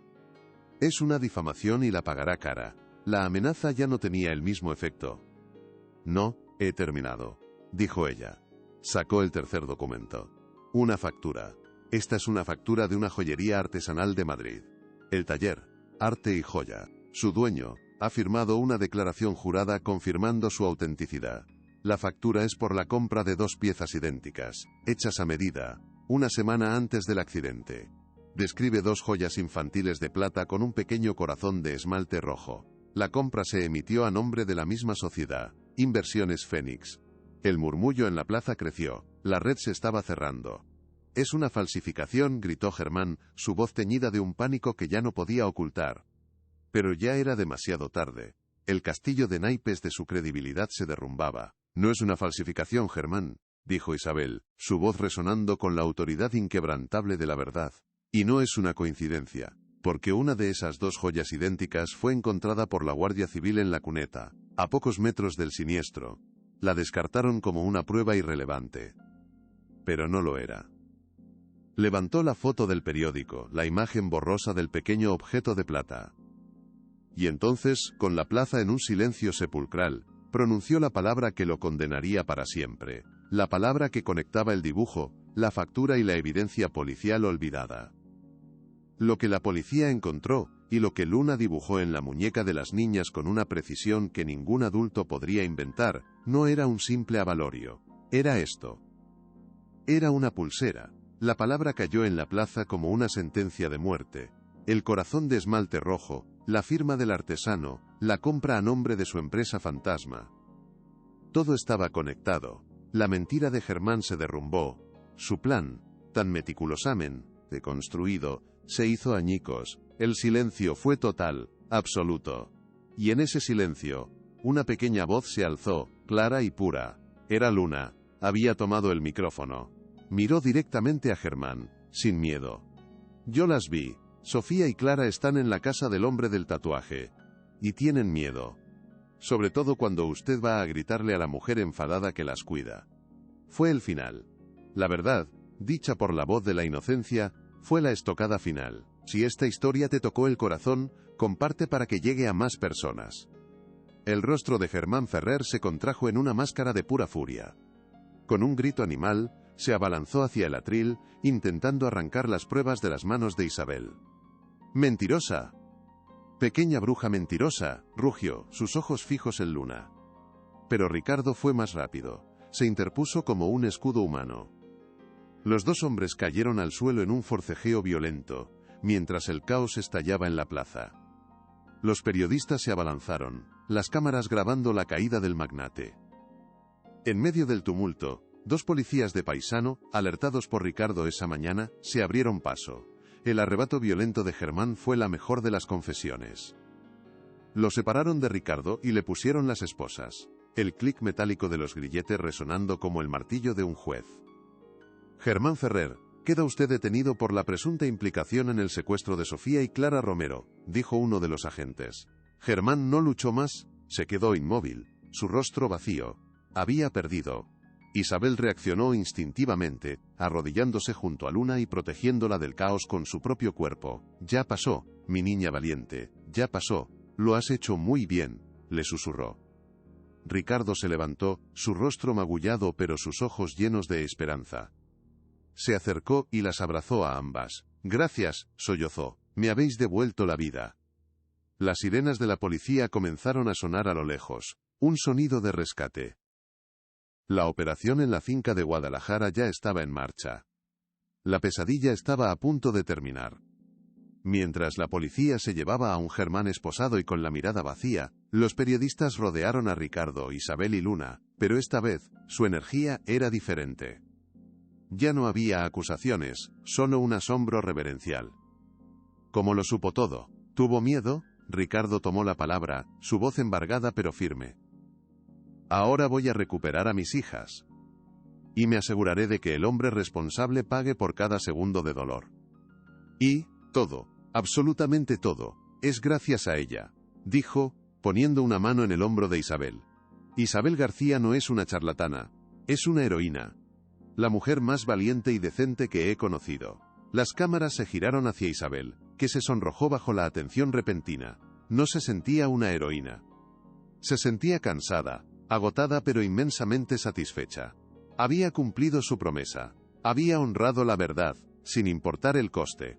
Es una difamación y la pagará cara. La amenaza ya no tenía el mismo efecto. No, he terminado, dijo ella. Sacó el tercer documento. Una factura. Esta es una factura de una joyería artesanal de Madrid. El taller, Arte y Joya. Su dueño ha firmado una declaración jurada confirmando su autenticidad. La factura es por la compra de 2 piezas idénticas, hechas a medida, una semana antes del accidente. Describe 2 joyas infantiles de plata con un pequeño corazón de esmalte rojo. La compra se emitió a nombre de la misma sociedad, Inversiones Fénix. El murmullo en la plaza creció, la red se estaba cerrando. «Es una falsificación», gritó Germán, su voz teñida de un pánico que ya no podía ocultar. Pero ya era demasiado tarde. El castillo de naipes de su credibilidad se derrumbaba. «No es una falsificación, Germán», dijo Isabel, su voz resonando con la autoridad inquebrantable de la verdad. «Y no es una coincidencia, porque una de esas 2 joyas idénticas fue encontrada por la Guardia Civil en la cuneta, a pocos metros del siniestro. La descartaron como una prueba irrelevante. Pero no lo era». Levantó la foto del periódico, la imagen borrosa del pequeño objeto de plata. Y entonces, con la plaza en un silencio sepulcral, pronunció la palabra que lo condenaría para siempre, la palabra que conectaba el dibujo, la factura y la evidencia policial olvidada. Lo que la policía encontró, y lo que Luna dibujó en la muñeca de las niñas con una precisión que ningún adulto podría inventar, no era un simple avalorio. Era esto. Era una pulsera. La palabra cayó en la plaza como una sentencia de muerte. El corazón de esmalte rojo, la firma del artesano, la compra a nombre de su empresa fantasma. Todo estaba conectado. La mentira de Germán se derrumbó. Su plan, tan meticulosamente construido, se hizo añicos. El silencio fue total, absoluto. Y en ese silencio, una pequeña voz se alzó, clara y pura. Era Luna. Había tomado el micrófono. Miró directamente a Germán, sin miedo. «Yo las vi. Sofía y Clara están en la casa del hombre del tatuaje. Y tienen miedo. Sobre todo cuando usted va a gritarle a la mujer enfadada que las cuida». Fue el final. La verdad, dicha por la voz de la inocencia, fue la estocada final. Si esta historia te tocó el corazón, comparte para que llegue a más personas. El rostro de Germán Ferrer se contrajo en una máscara de pura furia. Con un grito animal, se abalanzó hacia el atril, intentando arrancar las pruebas de las manos de Isabel. «¡Mentirosa! Pequeña bruja mentirosa», rugió, sus ojos fijos en Luna. Pero Ricardo fue más rápido. Se interpuso como un escudo humano. Los dos hombres cayeron al suelo en un forcejeo violento, mientras el caos estallaba en la plaza. Los periodistas se abalanzaron, las cámaras grabando la caída del magnate. En medio del tumulto, dos policías de paisano, alertados por Ricardo esa mañana, se abrieron paso. El arrebato violento de Germán fue la mejor de las confesiones. Lo separaron de Ricardo y le pusieron las esposas. El clic metálico de los grilletes resonando como el martillo de un juez. Germán Ferrer, queda usted detenido por la presunta implicación en el secuestro de Sofía y Clara Romero, dijo uno de los agentes. Germán no luchó más, se quedó inmóvil, su rostro vacío. Había perdido. Isabel reaccionó instintivamente, arrodillándose junto a Luna y protegiéndola del caos con su propio cuerpo. Ya pasó, mi niña valiente, ya pasó, lo has hecho muy bien, le susurró. Ricardo se levantó, su rostro magullado pero sus ojos llenos de esperanza. Se acercó y las abrazó a ambas. Gracias, sollozó, me habéis devuelto la vida. Las sirenas de la policía comenzaron a sonar a lo lejos, un sonido de rescate. La operación en la finca de Guadalajara ya estaba en marcha. La pesadilla estaba a punto de terminar. Mientras la policía se llevaba a un Germán esposado y con la mirada vacía, los periodistas rodearon a Ricardo, Isabel y Luna, pero esta vez, su energía era diferente. Ya no había acusaciones, solo un asombro reverencial. Como lo supo todo, ¿tuvo miedo? Ricardo tomó la palabra, su voz embargada pero firme. Ahora voy a recuperar a mis hijas. Y me aseguraré de que el hombre responsable pague por cada segundo de dolor. Y, todo, absolutamente todo, es gracias a ella, dijo, poniendo una mano en el hombro de Isabel. Isabel García no es una charlatana, es una heroína. La mujer más valiente y decente que he conocido. Las cámaras se giraron hacia Isabel, que se sonrojó bajo la atención repentina. No se sentía una heroína. Se sentía cansada, agotada pero inmensamente satisfecha. Había cumplido su promesa. Había honrado la verdad, sin importar el coste.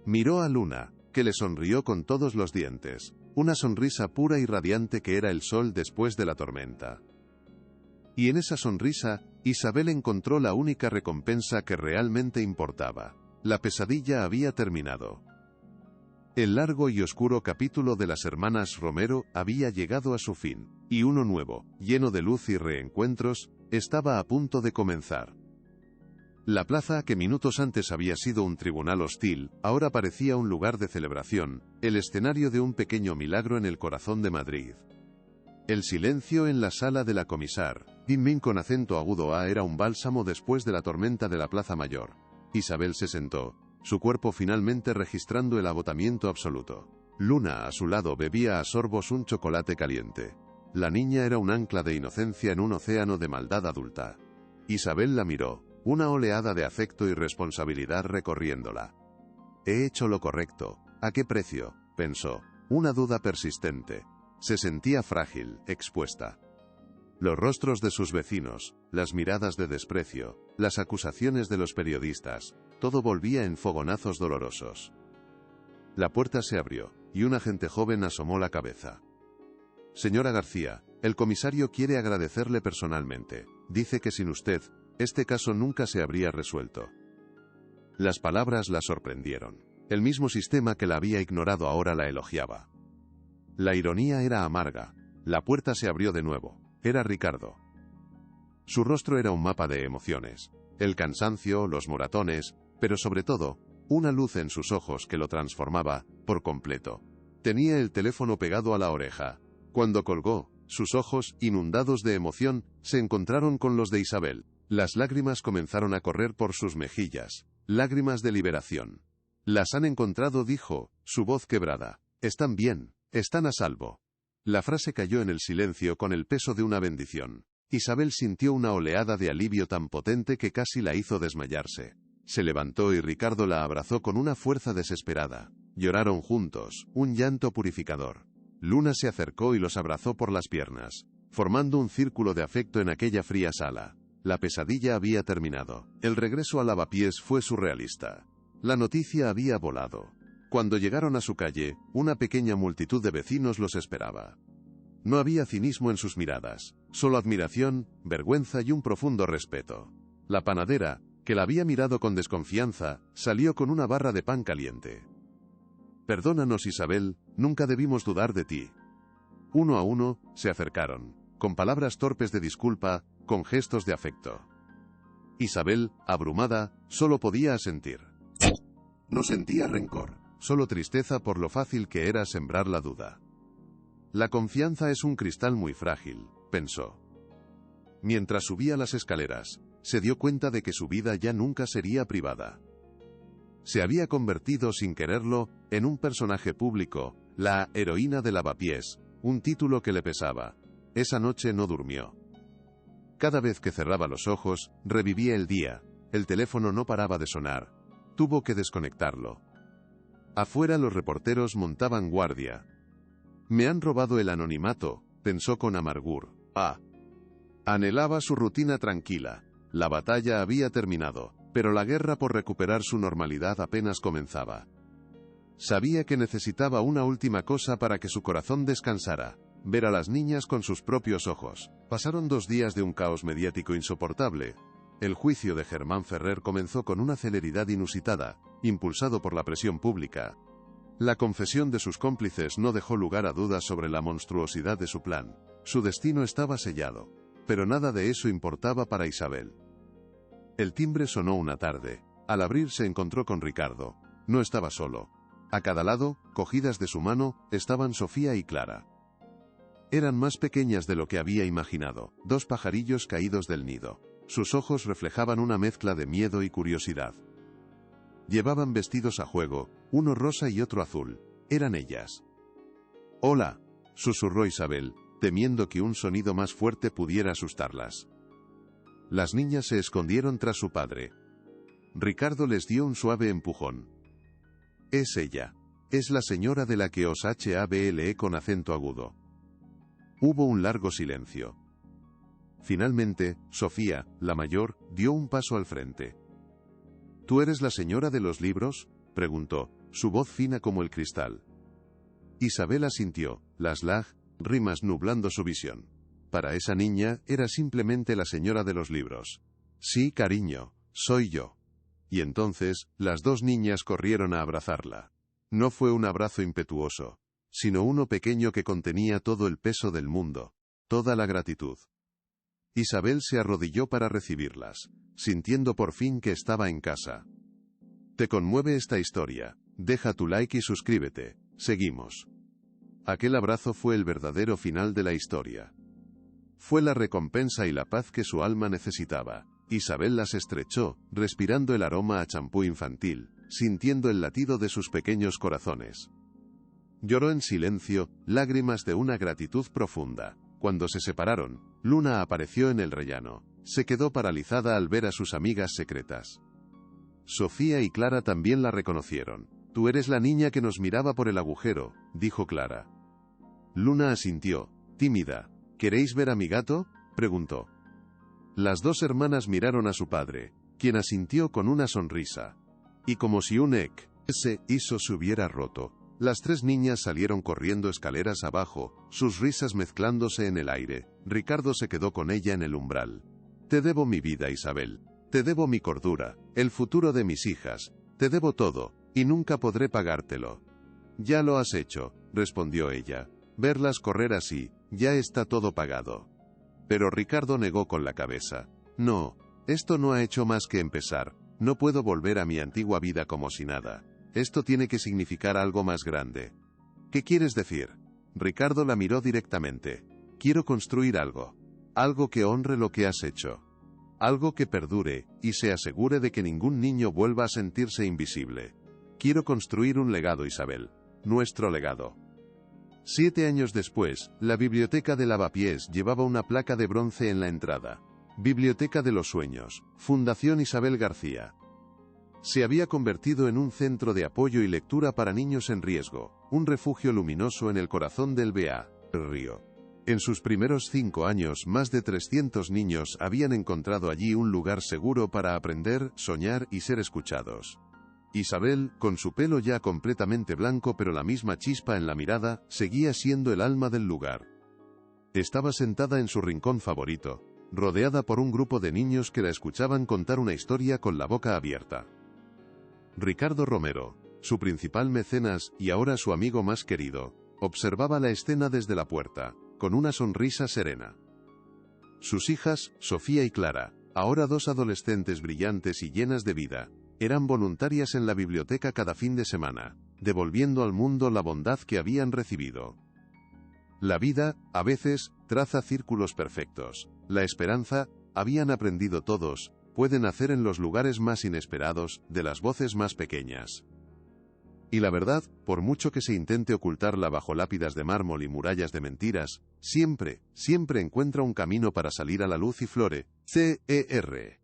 Miró a Luna, que le sonrió con todos los dientes. Una sonrisa pura y radiante que era el sol después de la tormenta. Y en esa sonrisa, Isabel encontró la única recompensa que realmente importaba. La pesadilla había terminado. El largo y oscuro capítulo de las hermanas Romero había llegado a su fin, y uno nuevo, lleno de luz y reencuentros, estaba a punto de comenzar. La plaza, que minutos antes había sido un tribunal hostil, ahora parecía un lugar de celebración, el escenario de un pequeño milagro en el corazón de Madrid. El silencio en la sala de la comisar, Min con acento agudo era un bálsamo después de la tormenta de la Plaza Mayor. Isabel se sentó, su cuerpo finalmente registrando el agotamiento absoluto. Luna, a su lado, bebía a sorbos un chocolate caliente. La niña era un ancla de inocencia en un océano de maldad adulta. Isabel la miró, una oleada de afecto y responsabilidad recorriéndola. He hecho lo correcto. ¿A qué precio?, pensó. Una duda persistente. Se sentía frágil, expuesta. Los rostros de sus vecinos, las miradas de desprecio, las acusaciones de los periodistas, todo volvía en fogonazos dolorosos. La puerta se abrió, y un agente joven asomó la cabeza. Señora García, el comisario quiere agradecerle personalmente. Dice que sin usted, este caso nunca se habría resuelto. Las palabras la sorprendieron. El mismo sistema que la había ignorado ahora la elogiaba. La ironía era amarga. La puerta se abrió de nuevo. Era Ricardo. Su rostro era un mapa de emociones. El cansancio, los moratones, pero sobre todo, una luz en sus ojos que lo transformaba, por completo. Tenía el teléfono pegado a la oreja. Cuando colgó, sus ojos, inundados de emoción, se encontraron con los de Isabel. Las lágrimas comenzaron a correr por sus mejillas. Lágrimas de liberación. Las han encontrado, dijo, su voz quebrada. Están bien, están a salvo. La frase cayó en el silencio con el peso de una bendición. Isabel sintió una oleada de alivio tan potente que casi la hizo desmayarse. Se levantó y Ricardo la abrazó con una fuerza desesperada. Lloraron juntos, un llanto purificador. Luna se acercó y los abrazó por las piernas, formando un círculo de afecto en aquella fría sala. La pesadilla había terminado. El regreso al lavapiés fue surrealista. La noticia había volado. Cuando llegaron a su calle, una pequeña multitud de vecinos los esperaba. No había cinismo en sus miradas, solo admiración, vergüenza y un profundo respeto. La panadera, que la había mirado con desconfianza, salió con una barra de pan caliente. «Perdónanos, Isabel, nunca debimos dudar de ti». Uno a uno, se acercaron, con palabras torpes de disculpa, con gestos de afecto. Isabel, abrumada, solo podía asentir. No sentía rencor, solo tristeza por lo fácil que era sembrar la duda. La confianza es un cristal muy frágil, pensó. Mientras subía las escaleras, se dio cuenta de que su vida ya nunca sería privada. Se había convertido sin quererlo en un personaje público, la heroína de Lavapiés, un título que le pesaba. Esa noche no durmió. Cada vez que cerraba los ojos, revivía el día. El teléfono no paraba de sonar. Tuvo que desconectarlo. Afuera los reporteros montaban guardia. Me han robado el anonimato, pensó con amargura. Anhelaba su rutina tranquila. La batalla había terminado, pero la guerra por recuperar su normalidad apenas comenzaba. Sabía que necesitaba una última cosa para que su corazón descansara: ver a las niñas con sus propios ojos. Pasaron 2 días de un caos mediático insoportable. El juicio de Germán Ferrer comenzó con una celeridad inusitada, impulsado por la presión pública. La confesión de sus cómplices no dejó lugar a dudas sobre la monstruosidad de su plan. Su destino estaba sellado. Pero nada de eso importaba para Isabel. El timbre sonó una tarde. Al abrir se encontró con Ricardo. No estaba solo. A cada lado, cogidas de su mano, estaban Sofía y Clara. Eran más pequeñas de lo que había imaginado, 2 pajarillos caídos del nido. Sus ojos reflejaban una mezcla de miedo y curiosidad. Llevaban vestidos a juego, uno rosa y otro azul. Eran ellas. «Hola», susurró Isabel, temiendo que un sonido más fuerte pudiera asustarlas. Las niñas se escondieron tras su padre. Ricardo les dio un suave empujón. «Es ella. Es la señora de la que os hablé», con acento agudo. Hubo un largo silencio. Finalmente, Sofía, la mayor, dio un paso al frente. «¿Tú eres la señora de los libros?», preguntó, su voz fina como el cristal. Isabel asintió, las rimas nublando su visión. Para esa niña, era simplemente la señora de los libros. «Sí, cariño, soy yo». Y entonces, las 2 niñas corrieron a abrazarla. No fue un abrazo impetuoso, sino uno pequeño que contenía todo el peso del mundo, toda la gratitud. Isabel se arrodilló para recibirlas, sintiendo por fin que estaba en casa. ¿Te conmueve esta historia? Deja tu like y suscríbete. Seguimos. Aquel abrazo fue el verdadero final de la historia. Fue la recompensa y la paz que su alma necesitaba. Isabel las estrechó, respirando el aroma a champú infantil, sintiendo el latido de sus pequeños corazones. Lloró en silencio, lágrimas de una gratitud profunda. Cuando se separaron, Luna apareció en el rellano. Se quedó paralizada al ver a sus amigas secretas. Sofía y Clara también la reconocieron. «Tú eres la niña que nos miraba por el agujero», dijo Clara. Luna asintió, tímida. «¿Queréis ver a mi gato?», preguntó. Las 2 hermanas miraron a su padre, quien asintió con una sonrisa. Y como si un hizo se hubiera roto, las 3 niñas salieron corriendo escaleras abajo, sus risas mezclándose en el aire. Ricardo se quedó con ella en el umbral. «Te debo mi vida, Isabel. Te debo mi cordura, el futuro de mis hijas. Te debo todo, y nunca podré pagártelo». «Ya lo has hecho», respondió ella. «Verlas correr así, ya está todo pagado». Pero Ricardo negó con la cabeza. «No, esto no ha hecho más que empezar. No puedo volver a mi antigua vida como si nada. Esto tiene que significar algo más grande». «¿Qué quieres decir?». Ricardo la miró directamente. «Quiero construir algo. Algo que honre lo que has hecho. Algo que perdure, y se asegure de que ningún niño vuelva a sentirse invisible. Quiero construir un legado, Isabel. Nuestro legado». 7 años después, la biblioteca de Lavapiés llevaba una placa de bronce en la entrada. Biblioteca de los Sueños, Fundación Isabel García. Se había convertido en un centro de apoyo y lectura para niños en riesgo, un refugio luminoso en el corazón del Río. En sus primeros 5 años, más de 300 niños habían encontrado allí un lugar seguro para aprender, soñar y ser escuchados. Isabel, con su pelo ya completamente blanco pero la misma chispa en la mirada, seguía siendo el alma del lugar. Estaba sentada en su rincón favorito, rodeada por un grupo de niños que la escuchaban contar una historia con la boca abierta. Ricardo Romero, su principal mecenas y ahora su amigo más querido, observaba la escena desde la puerta, con una sonrisa serena. Sus hijas, Sofía y Clara, ahora 2 adolescentes brillantes y llenas de vida, eran voluntarias en la biblioteca cada fin de semana, devolviendo al mundo la bondad que habían recibido. La vida, a veces, traza círculos perfectos. La esperanza, habían aprendido todos, puede nacer en los lugares más inesperados, de las voces más pequeñas. Y la verdad, por mucho que se intente ocultarla bajo lápidas de mármol y murallas de mentiras, siempre, siempre encuentra un camino para salir a la luz y flore. C.E.R.